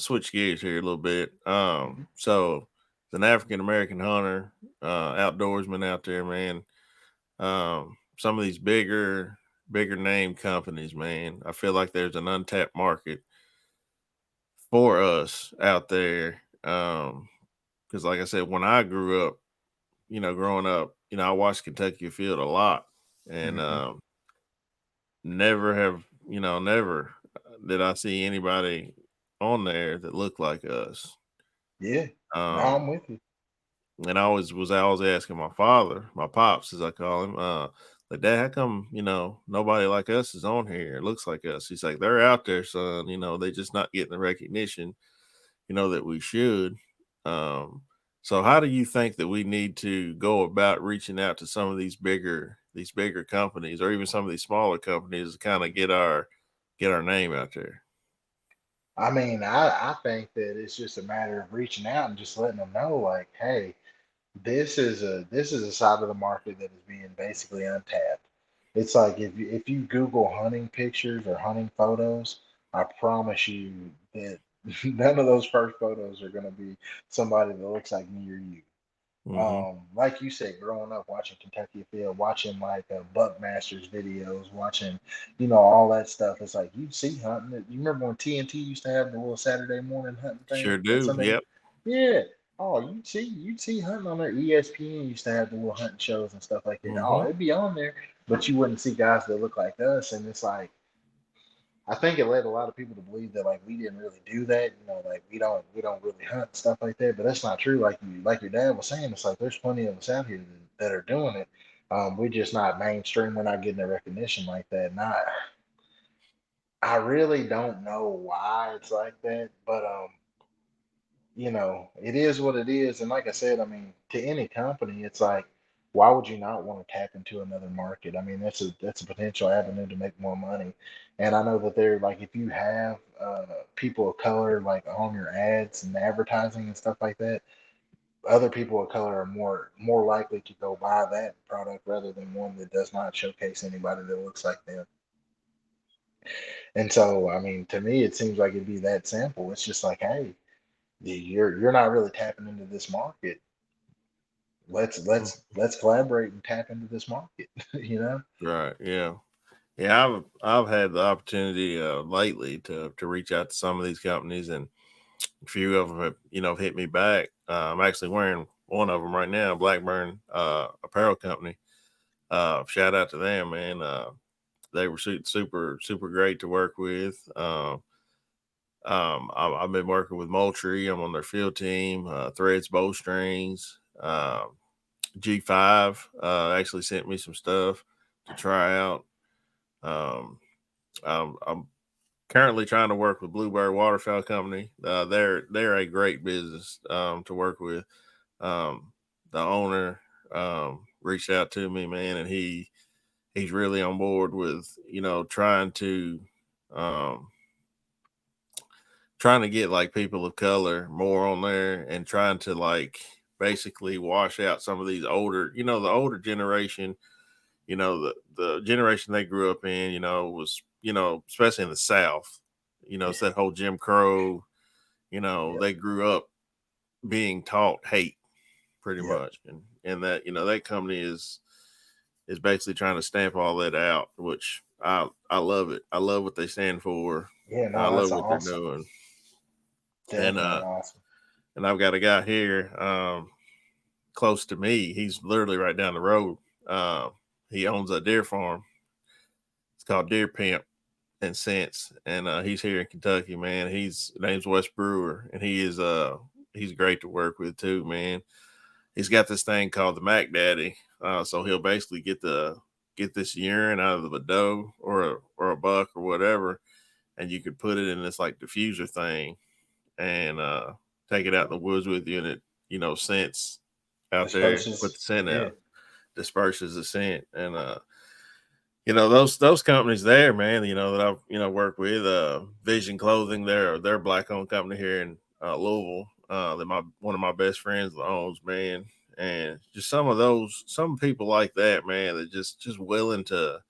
switch gears here a little bit. So as an African American hunter, outdoorsman out there, man. Some of these bigger name companies, man. I feel like there's an untapped market for us out there. Because like I said, when I grew up, growing up, I watched Kentucky Field a lot, and Hmm. never did I see anybody on there that looked like us. Yeah, no, I'm Um, with you. and I was asking my father, my pops, as I call him, like, Dad, how come nobody like us is on here? It looks like us. He's like, they're out there, son. They just not getting the recognition, that we should. Um, so how do you think that we need to go about reaching out to some of these bigger companies, or even some of these smaller companies, to kind of get our name out there? I mean, I think that it's just a matter of reaching out and just letting them know, like, hey, this is a side of the market that is being basically untapped. It's like if you Google hunting pictures or hunting photos, I promise you that none of those first photos are going to be somebody that looks like me or you. Mm-hmm. Like you said, growing up watching Kentucky Field, watching like Buckmasters videos, watching, all that stuff. It's like you'd see hunting. You remember when TNT used to have the little Saturday morning hunting Sure thing on do. Sunday? Yep. Yeah. Oh, you'd see hunting on there. ESPN used to have the little hunting shows and stuff like that. Oh, Mm-hmm. it'd be on there, but you wouldn't see guys that look like us. And it's like I think it led a lot of people to believe that like we didn't really do that, like we don't really hunt and stuff like that. But that's not true. Like your dad was saying, it's like there's plenty of us out here that are doing it. We're just not mainstream. We're not getting the recognition like that. And I really don't know why it's like that, but it is what it is. And like I said, I mean, to any company, it's like, why would you not want to tap into another market? I mean, that's a potential avenue to make more money. And I know that they're like, if you have people of color like on your ads and advertising and stuff like that, other people of color are more likely to go buy that product rather than one that does not showcase anybody that looks like them. And so, I mean, to me, it seems like it'd be that simple. It's just like, hey, you're not really tapping into this market. Let's collaborate and tap into this market. you know Right. Yeah. Yeah. I've had the opportunity lately to reach out to some of these companies, and a few of them have hit me back. I'm actually wearing one of them right now, Blackburn Apparel Company. Shout out to them, man. They were super super great to work with. I've been working with Moultrie. I'm on their field team. Threads Bowstrings. G5 actually sent me some stuff to try out. Um, I'm currently trying to work with Bluebird Waterfowl Company. They're a great business to work with. The owner reached out to me, man, and he's really on board with um, trying to get like people of color more on there and trying to like basically wash out some of these older, the older generation, the generation they grew up in, was, especially in the South, it's that whole Jim Crow, Yep. they grew up being taught hate pretty Yep. much. And that, that company is basically trying to stamp all that out, which I love it. I love what they stand for. Yeah, I no, love that's what they're awesome. doing. And Definitely awesome. I've got a guy here close to me. He's literally right down the road. He owns a deer farm. It's called Deer Pimp and Sense, and he's here in Kentucky, man. His name's Wes Brewer, and he's great to work with too, man. He's got this thing called the Mac Daddy. So he'll basically get this urine out of a doe or a buck or whatever, and you could put it in this like diffuser thing and take it out in the woods with you, and it scents out there, put Disperses. the scent Yeah. out, disperses the scent, and those companies there, man, that I've worked with, Vision Clothing, they're a black owned company here in Louisville, that my one of my best friends owns, man. And just some people like that, man, that just willing to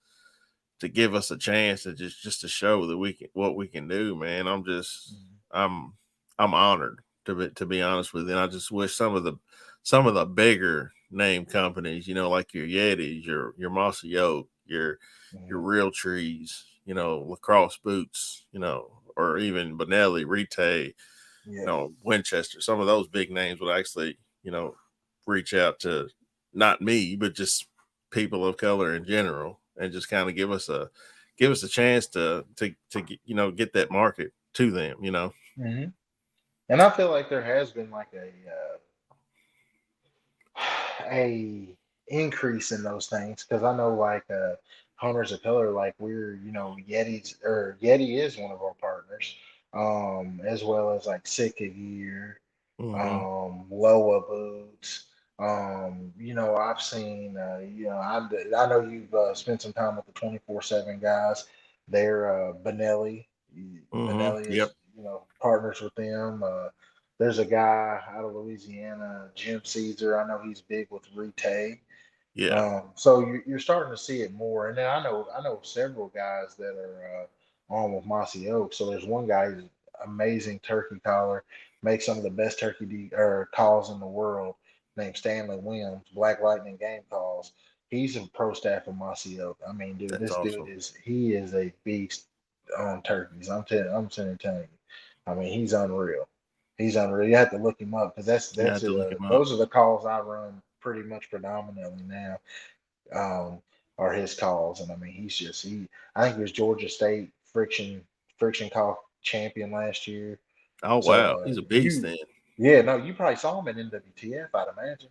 give us a chance to just to show that we can what we can do, man. Mhm. I'm I'm honored to be honest with you. And I just wish some of the bigger name companies, like your Yetis, your Mossy Oak, your Mhm. Real Trees, Lacrosse Boots, or even Benelli, Rite, Yeah. Winchester. Some of those big names would actually, reach out to not me, but just people of color in general, and just kind of give us a chance to get that market to them. Hmm. And I feel like there has been like a increase in those things because I know like hunters of color, like we're Yetis or Yeti is one of our partners, as well as like Sitka gear, Mm-hmm. Loa boots. I've seen, I know you've spent some time with the 24/7 guys. They're Benelli. Mm-hmm. Benelli is, Yep. partners with them. There's a guy out of Louisiana, Jim Caesar. I know he's big with Rite. Yeah. So you're starting to see it more. And then I know several guys that are on with Mossy Oak. So there's one guy who's amazing turkey caller, makes some of the best or calls in the world, named Stanley Williams, Black Lightning Game Calls. He's a pro staff of Mossy Oak. I mean, dude, That's this dude awesome. he is a beast on turkeys. I'm sitting telling you. I mean, he's unreal. He's unreal. You have to look him up because You have to look him up. those are the calls I run pretty much predominantly now. Um, are his calls, and I mean he. I think he was Georgia State friction call champion last year. Oh So wow, he's a beast. Then yeah, no, you probably saw him at NWTF, I'd imagine.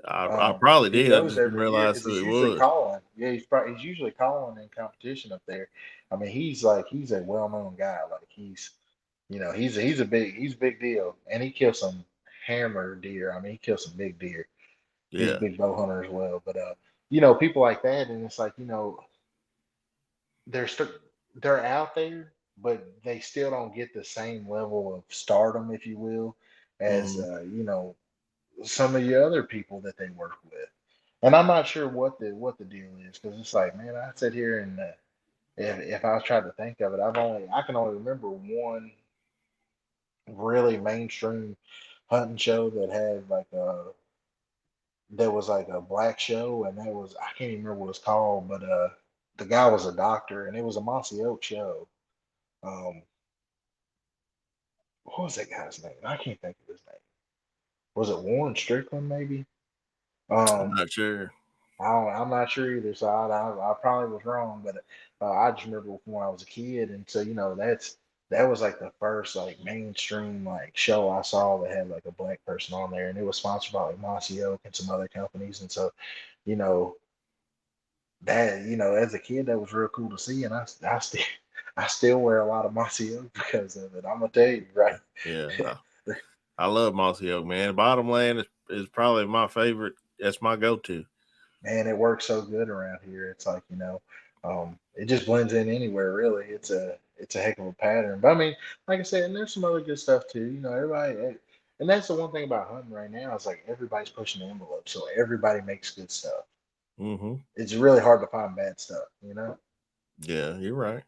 I probably He did. I goes just didn't every year realize because who he's he usually was. calling. Yeah, he's usually calling in competition up there. I mean, he's a well known guy. Like he's a big deal, and he kills some hammer deer. I mean, he kills some big deer. He's a Yeah. big bow hunter as well. But people like that, and it's like they're st- they're out there, but they still don't get the same level of stardom, if you will, as Mm-hmm. some of the other people that they work with. And I'm not sure what the deal is because it's like, man, I sit here and if I was trying to think of it, I can only remember one really mainstream hunting show that was like a black show, and that was I can't even remember what it's called, but the guy was a doctor, and it was a Mossy Oak show. Um, what was that guy's name? I can't think of his name. Was it Warren Strickland maybe? I'm Um, not sure. I'm not sure either, so I probably was wrong, but I just remember when I was a kid, and so that was like the first like mainstream like show I saw that had like a black person on there, and it was sponsored by like Mossy Oak and some other companies, and so you know as a kid that was real cool to see, and I still I still wear a lot of mossy oak because of it. I'm gonna tell you, right? Yeah, I love Mossy Oak, man. Bottomland is probably my favorite. That's my go-to. Man, it works so good around here. It's like, it just blends in anywhere really. It's a heck of a pattern. But I mean, like I said, and there's some other good stuff too. And that's the one thing about hunting right now is like everybody's pushing the envelope, so everybody makes good stuff. Hmm. It's really hard to find bad stuff. Yeah, you're right.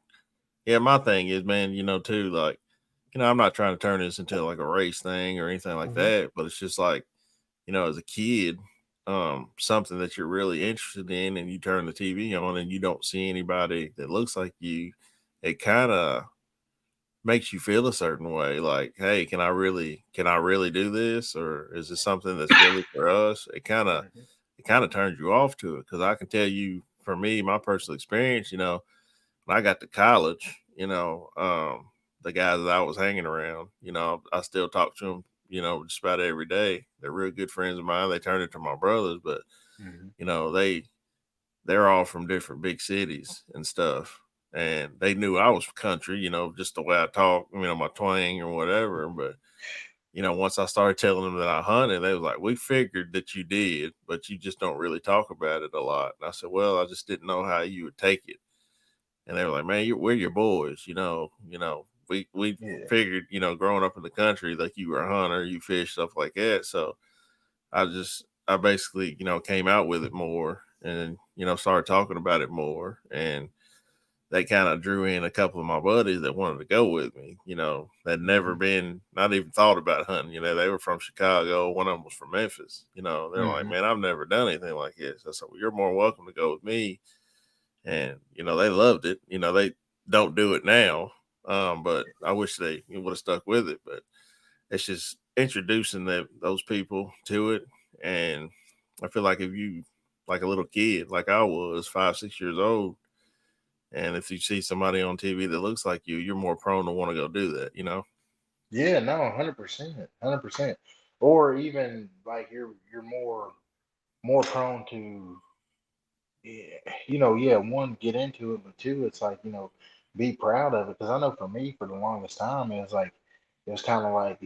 Yeah, my thing is, man, too, like, I'm not trying to turn this into like a race thing or anything like Hmm. that, but it's just like, as a kid, something that you're really interested in, and you turn the TV on and you don't see anybody that looks like you, it kind of makes you feel a certain way. Like, hey, can I really do this, or is this something that's really for us? It kind of turns you off to it, because I can tell you, for me, my personal experience, when I got to college, the guys that I was hanging around, I still talk to them, just about every day. They're real good friends of mine. They turned into my brothers, but Hmm. you know, they they're all from different big cities and stuff. And they knew I was country, just the way I talk, my twang or whatever. But once I started telling them that I hunted, they was like, "We figured that you did, but you just don't really talk about it a lot." And I said, "Well, I just didn't know how you would take it." And they were like, "Man, we're your boys, We Yeah. figured, growing up in the country, like you were a hunter, you fish, stuff like that." So I basically, came out with it more, and started talking about it more, and they kind of drew in a couple of my buddies that wanted to go with me. That never Hmm. been, not even thought about hunting. They were from Chicago. One of them was from Memphis. They're like, Hmm. "Man, I've never done anything like this." I said, "Well, you're more welcome to go with me." And they loved it. They don't do it now, but I wish they would have stuck with it. But it's just introducing those people to it. And I feel like if you, like a little kid, like I was 5, 6 years old, and if you see somebody on TV that looks like you, you're more prone to want to go do that. Yeah, no, 100%, 100%. Or even like you're more prone to, yeah, yeah, one, get into it, but two, it's like, be proud of it. Because I know for me, for the longest time, it was kind of like,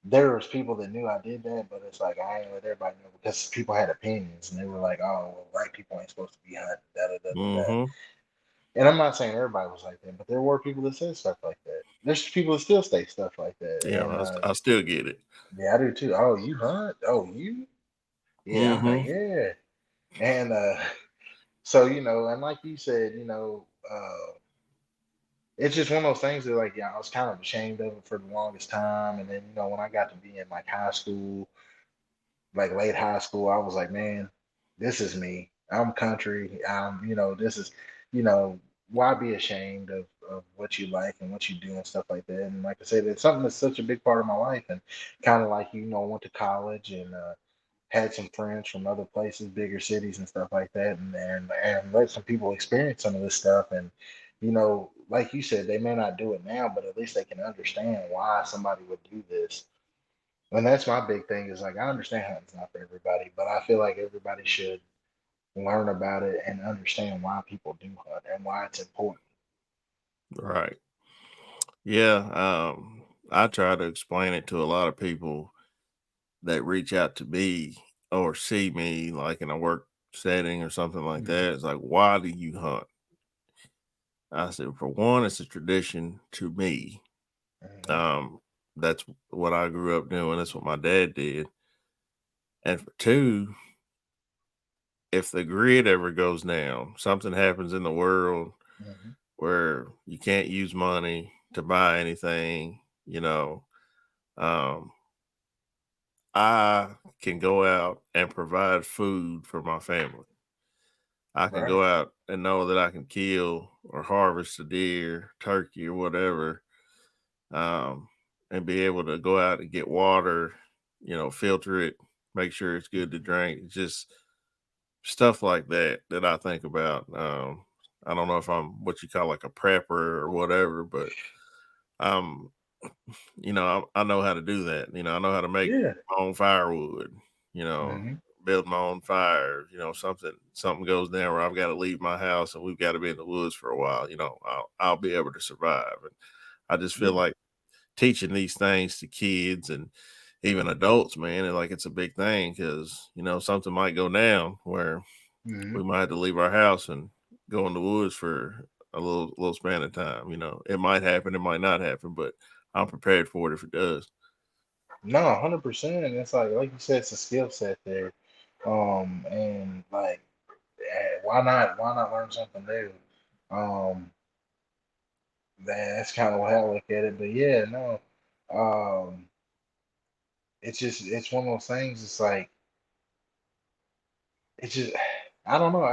there was people that knew I did that, but it's like I ain't let everybody know because people had opinions and they were like, oh, well, white people ain't supposed to be hunting, da da da da da. Mm-hmm. And I'm not saying everybody was like that, but there were people that said stuff like that. There's people that still say stuff like that, Yeah, and I still get it. yeah, I do too. Oh, you hunt? Oh, you? Yeah, I'm like, Mm-hmm. yeah, and so and like you said, it's just one of those things that like, yeah, I was kind of ashamed of it for the longest time, and then when I got to be in like high school, like late high school, I was like, man, this is me. I'm country. This is, you know, why be ashamed of what you like and what you do and stuff like that. And like I said, it's something that's such a big part of my life. And kind of like, went to college and had some friends from other places, bigger cities and stuff like that. And let some people experience some of this stuff. And, like you said, they may not do it now, but at least they can understand why somebody would do this. And that's my big thing is like I understand hunting's not for everybody, but I feel like everybody should learn about it and understand why people do hunt and why it's important. Right. Yeah. I try to explain it to a lot of people that reach out to me or see me, like in a work setting or something like Hmm. that. It's like, why do you hunt? I said, for one, it's a tradition to me. Hmm. Um, that's what I grew up doing. That's what my dad did. And for two, if the grid ever goes down, something happens in the world Hmm. where you can't use money to buy anything, um, I can go out and provide food for my family. I can Right. go out and know that I can kill or harvest a deer, turkey, or whatever, um, and be able to go out and get water, filter it, make sure it's good to drink. Just stuff like that I think about. I don't know if I'm what you call like a prepper or whatever, but um, I know how to do that. I know how to make Yeah. my own firewood. You know, Hmm. build my own fire. You know, something goes down where I've got to leave my house and we've got to be in the woods for a while. You know, I'll be able to survive. And I just feel like teaching these things to kids and even adults, man, and like it's a big thing because you know something might go down where we might have to leave our house and go in the woods for a little span of time. You know, it might happen, it might not happen, but I'm prepared for it if it does. No, 100%. It's like you said, it's a skill set there. And like, why not learn something new? Um, that's kind of how I look at it. But yeah, no, um, it's one of those things. It's like it's just I don't know.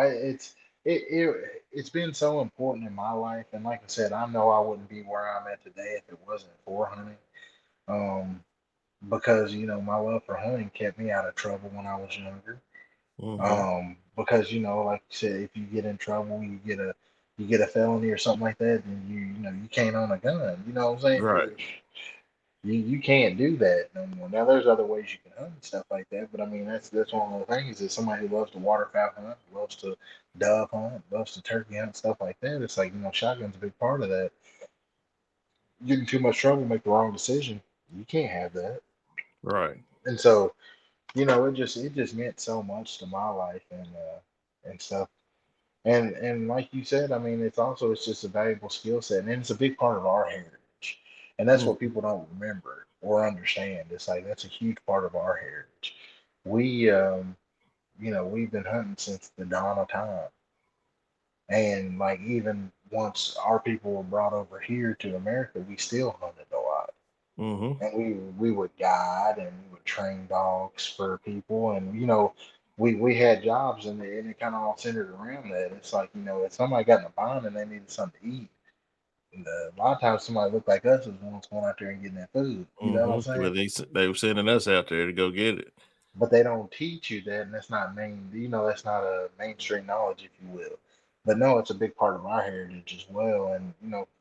It's been so important in my life, and like I said, I know I wouldn't be where I'm at today if it wasn't for hunting. Um, because my love for hunting kept me out of trouble when I was younger. Mm-hmm. Because like you said, if you get in trouble, you get a felony or something like that, then you can't own a gun. You know what I'm saying? Right. You can't do that no more. Now there's other ways you can hunt and stuff like that, but I mean that's one of the things is somebody who loves to waterfowl hunt, loves to dove hunt, loves to turkey hunt, stuff like that. It's like shotgun's a big part of that. You get in too much trouble, make the wrong decision. You can't have that. Right. And so it just meant so much to my life and stuff. And like you said, I mean, it's just a valuable skill set, and it's a big part of our heritage, and that's what Mm-hmm. people don't remember or understand. It's like that's a huge part of our heritage. We, we've been hunting since the dawn of time, and like even once our people were brought over here to America, we still hunted a lot, Mm-hmm. and we would guide and we would train dogs for people, and we had jobs, and it kind of all centered around that. It's like if somebody got in a bind and they needed something to eat, and a lot of times somebody looked like us was the ones going out there and getting that food. You know what I'm Mm-hmm. saying? Well, they were sending us out there to go get it. But they don't teach you that, and that's not main. That's not a mainstream knowledge, if you will. But no, it's a big part of our heritage as well, and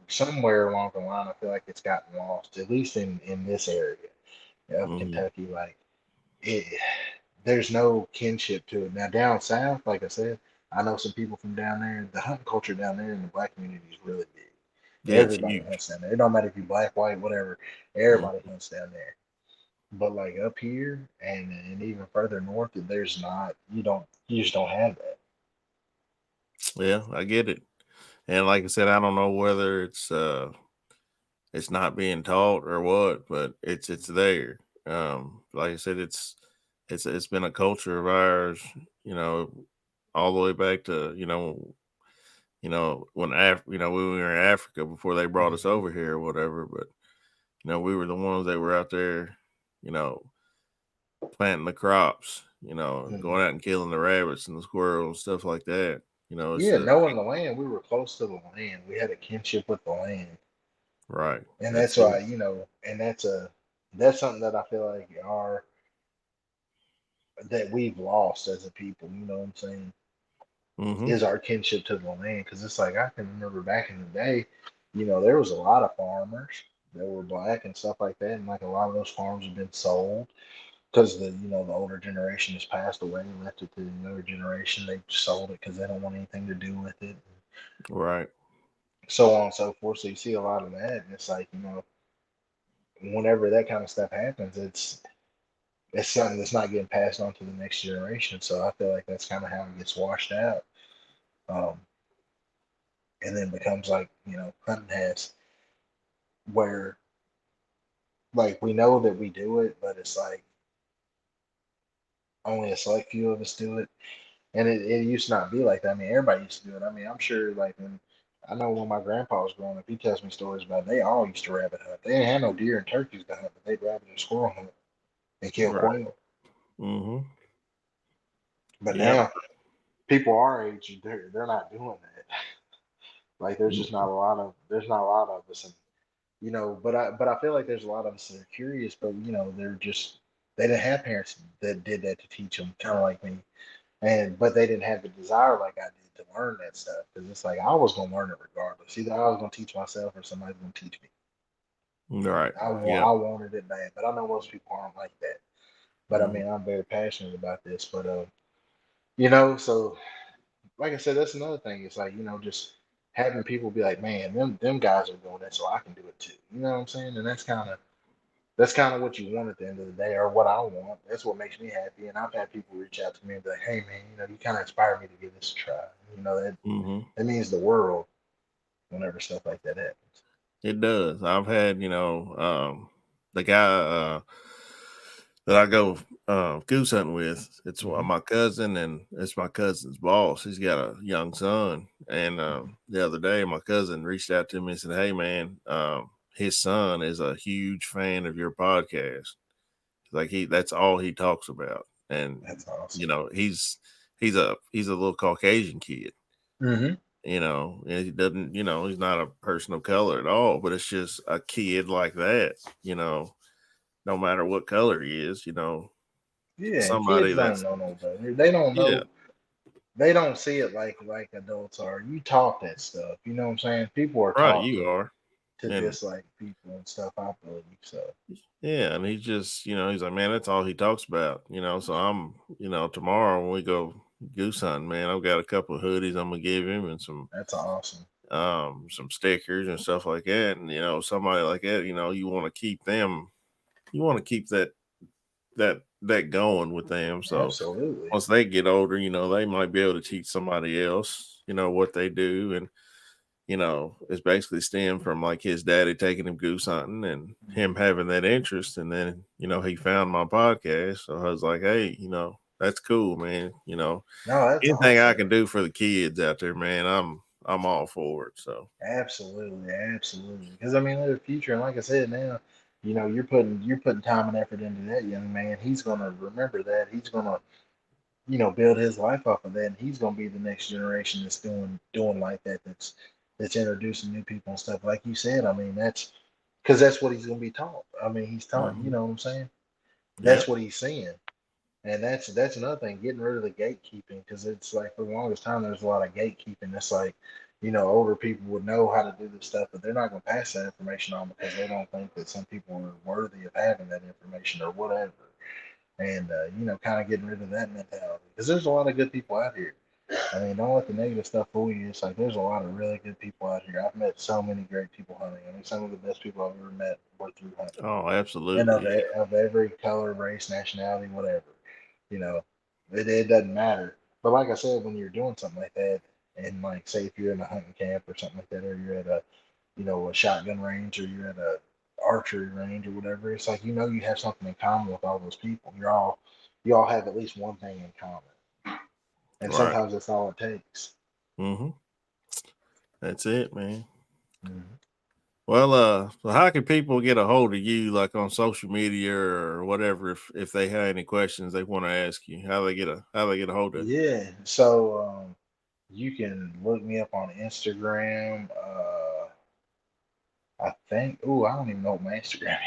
somewhere along the line, I feel like it's gotten lost, at least in this area of Mm-hmm. Kentucky. Like it, there's no kinship to it. Now down south, like I said, I know some people from down there. The hunting culture down there in the black community is really big. Yeah, it's Everybody huge. hunts down there. It don't matter if you're black, white, whatever. Everybody hunts down there. But like up here and even further north, there's not. You just don't have that. Yeah, I get it. And like I said, I don't know whether it's not being taught or what, but it's there. Like I said, it's been a culture of ours, you know, all the way back to when we were in Africa before they brought us Mhm. over here or whatever. But we were the ones that were out there, you know, planting the crops, going Mhm. out and killing the rabbits and the squirrels and stuff like that. It's Yeah, a knowing the land, we were close to the land. We had a kinship with the land, right. and That's that's it. why and that's something that I feel like that we've lost as a people. You know what I'm saying? Mm-hmm. Is our kinship to the land, because it's like I can remember back in the day, there was a lot of farmers that were black and stuff like that, and like a lot of those farms have been sold because the older generation has passed away and left it to the younger generation. They sold it because they don't want anything to do with it, Right. so on and so forth. So you see a lot of that, and it's like whenever that kind of stuff happens, it's something that's not getting passed on to the next generation. So I feel like that's kind of how it gets washed out. Um, and then becomes like hunting has, where like we know that we do it, but it's like only a select few of us do it. And it used to not be like that. I mean, everybody used to do it. I mean, I'm sure like I know when my grandpa was growing up, he tells me stories about it. They all used to rabbit hunt. They didn't have no deer and turkeys to hunt, but they'd rabbit and squirrel hunt and kill Right. quail. Mm-hmm. But Yep. now people our age, they're not doing that. Like there's not a lot of us, and but I feel like there's a lot of us that are curious, but they're just they didn't have parents that did that to teach them, kind of like me, and but they didn't have the desire like I did to learn that stuff, because it's like I was gonna learn it regardless. Either I was gonna teach myself or somebody's gonna teach me. Right. I Yep. wanted it bad, but I know most people aren't like that. But I Mhm. mean, I'm very passionate about this. But so like I said, that's another thing. It's like, just having people be like, man, them guys are doing that, so I can do it too. You know what I'm saying? And that's kind of what you want at the end of the day, or what I want. That's what makes me happy. And I've had people reach out to me and be like, hey man, you kind of inspired me to give this a try. Mhm. That means the world whenever stuff like that happens. It does. I've had, the guy that I go goose hunting with. It's Hmm. my cousin, and it's my cousin's boss. He's got a young son, and the other day, my cousin reached out to me and said, "Hey, man, his son is a huge fan of your podcast. Like that's all he talks about, and That's awesome. he's a little Caucasian kid." Hmm. And he doesn't, he's not a person of color at all, but it's just a kid like that, no matter what color he is, Yeah, and somebody kids don't that's, know no better. They don't yeah, know. They don't see it like adults are. You taught that stuff. You know what I'm saying? People are right, taught you are. to And dislike people and stuff, I believe. So yeah, and he's just, he's like, man, that's all he talks about, so tomorrow when we go goose hunting, man, I've got a couple of hoodies I'm gonna give him and that's awesome. some stickers and stuff like that. And somebody like that, you want to keep them, you want to keep that going with them. So Absolutely. once they get older, they might be able to teach somebody else, what they do. And, it's basically stemmed from like his daddy taking him goose hunting and him having that interest. And then, he found my podcast. So I was like, hey, that's cool, man. No, that's Anything I awesome. can do for the kids out there, man, I'm all for it. So Absolutely, absolutely. Because I mean, they're the future, and like I said, now, you're putting time and effort into that young man. He's gonna remember that. He's gonna, build his life off of that, and he's gonna be the next generation that's doing like that. That's introducing new people and stuff. Like you said, I mean, that's what he's gonna be taught. I mean, he's taught. You mhm. know what I'm saying? Yeah. That's what he's seeing. And that's another thing, getting rid of the gatekeeping, because it's like for the longest time there's a lot of gatekeeping. It's like, older people would know how to do this stuff, but they're not going to pass that information on because they don't think that some people are worthy of having that information or whatever. And kind of getting rid of that mentality, because there's a lot of good people out here. I mean, don't let the negative stuff fool you. It's like there's a lot of really good people out here. I've met so many great people hunting. I mean, some of the best people I've ever met were through hunting, Oh, and of, absolutely. Yeah. of every color, race, nationality, whatever. You know, it doesn't matter. But like I said, when you're doing something like that, and like say if you're in a hunting camp or something like that, or you're at a shotgun range, or you're at a archery range or whatever, it's like you have something in common with all those people. You all have at least one thing in common, and Right. sometimes that's all it takes. Hmm. That's it, man. Mhm. Well, so how can people get a hold of you, like on social media or whatever, if they have any questions they want to ask you? How they get a hold of you? Yeah, so you can look me up on Instagram. I think. Oh, I don't even know what my Instagram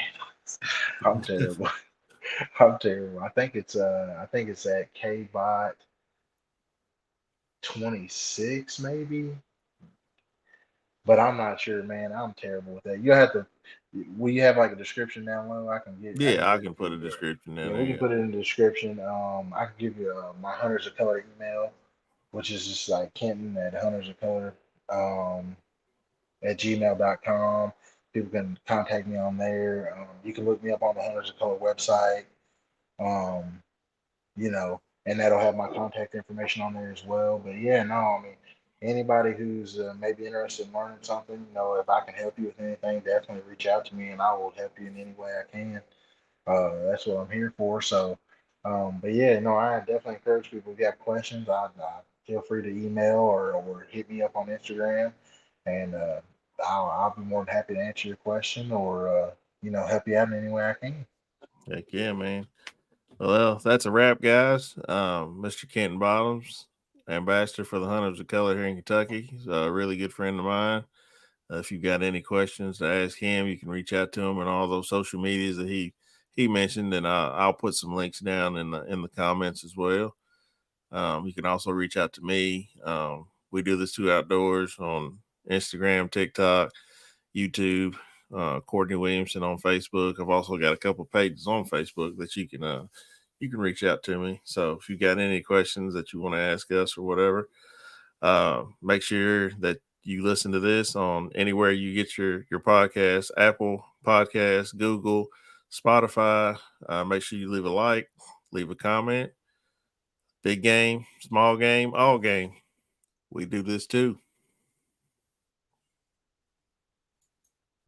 is. I'm terrible. I'm terrible. I think it's at KBot 26 maybe, but I'm not sure, man. I'm terrible with that. You have to. Will you have like a description down low? I can Yeah, I give can it to put a you there. description down Yeah, there. we can Yeah. put it in the description. I can give you my Hunters of Color email, which is just like Kenton at Hunters of Color um, at gmail.com. People can contact me on there. You can look me up on the Hunters of Color website. Um, and that'll have my contact information on there as well. But yeah, no, I mean, anybody who's maybe interested in learning something, if I can help you with anything, definitely reach out to me and I will help you in any way I can. That's what I'm here for. So, but yeah, no, I definitely encourage people if you have questions, I feel free to email or hit me up on Instagram, and I'll be more than happy to answer your question or help you out in any way I can. Heck yeah, man. Well, that's a wrap, guys. Mr. Kenton Bottoms, ambassador for the Hunters of Color here in Kentucky. He's a really good friend of mine. If you've got any questions to ask him, you can reach out to him and all those social medias that he mentioned, and I'll put some links down in the comments as well. You can also reach out to me. We do this too outdoors on Instagram, TikTok, YouTube. Courtney Williamson on Facebook. I've also got a couple pages on Facebook that you can you can reach out to me. So if you got any questions that you want to ask us or whatever, make sure that you listen to this on anywhere you get your podcast, Apple Podcasts, Google, Spotify. Make sure you leave a like, leave a comment. Big game, small game, all game. We do this too.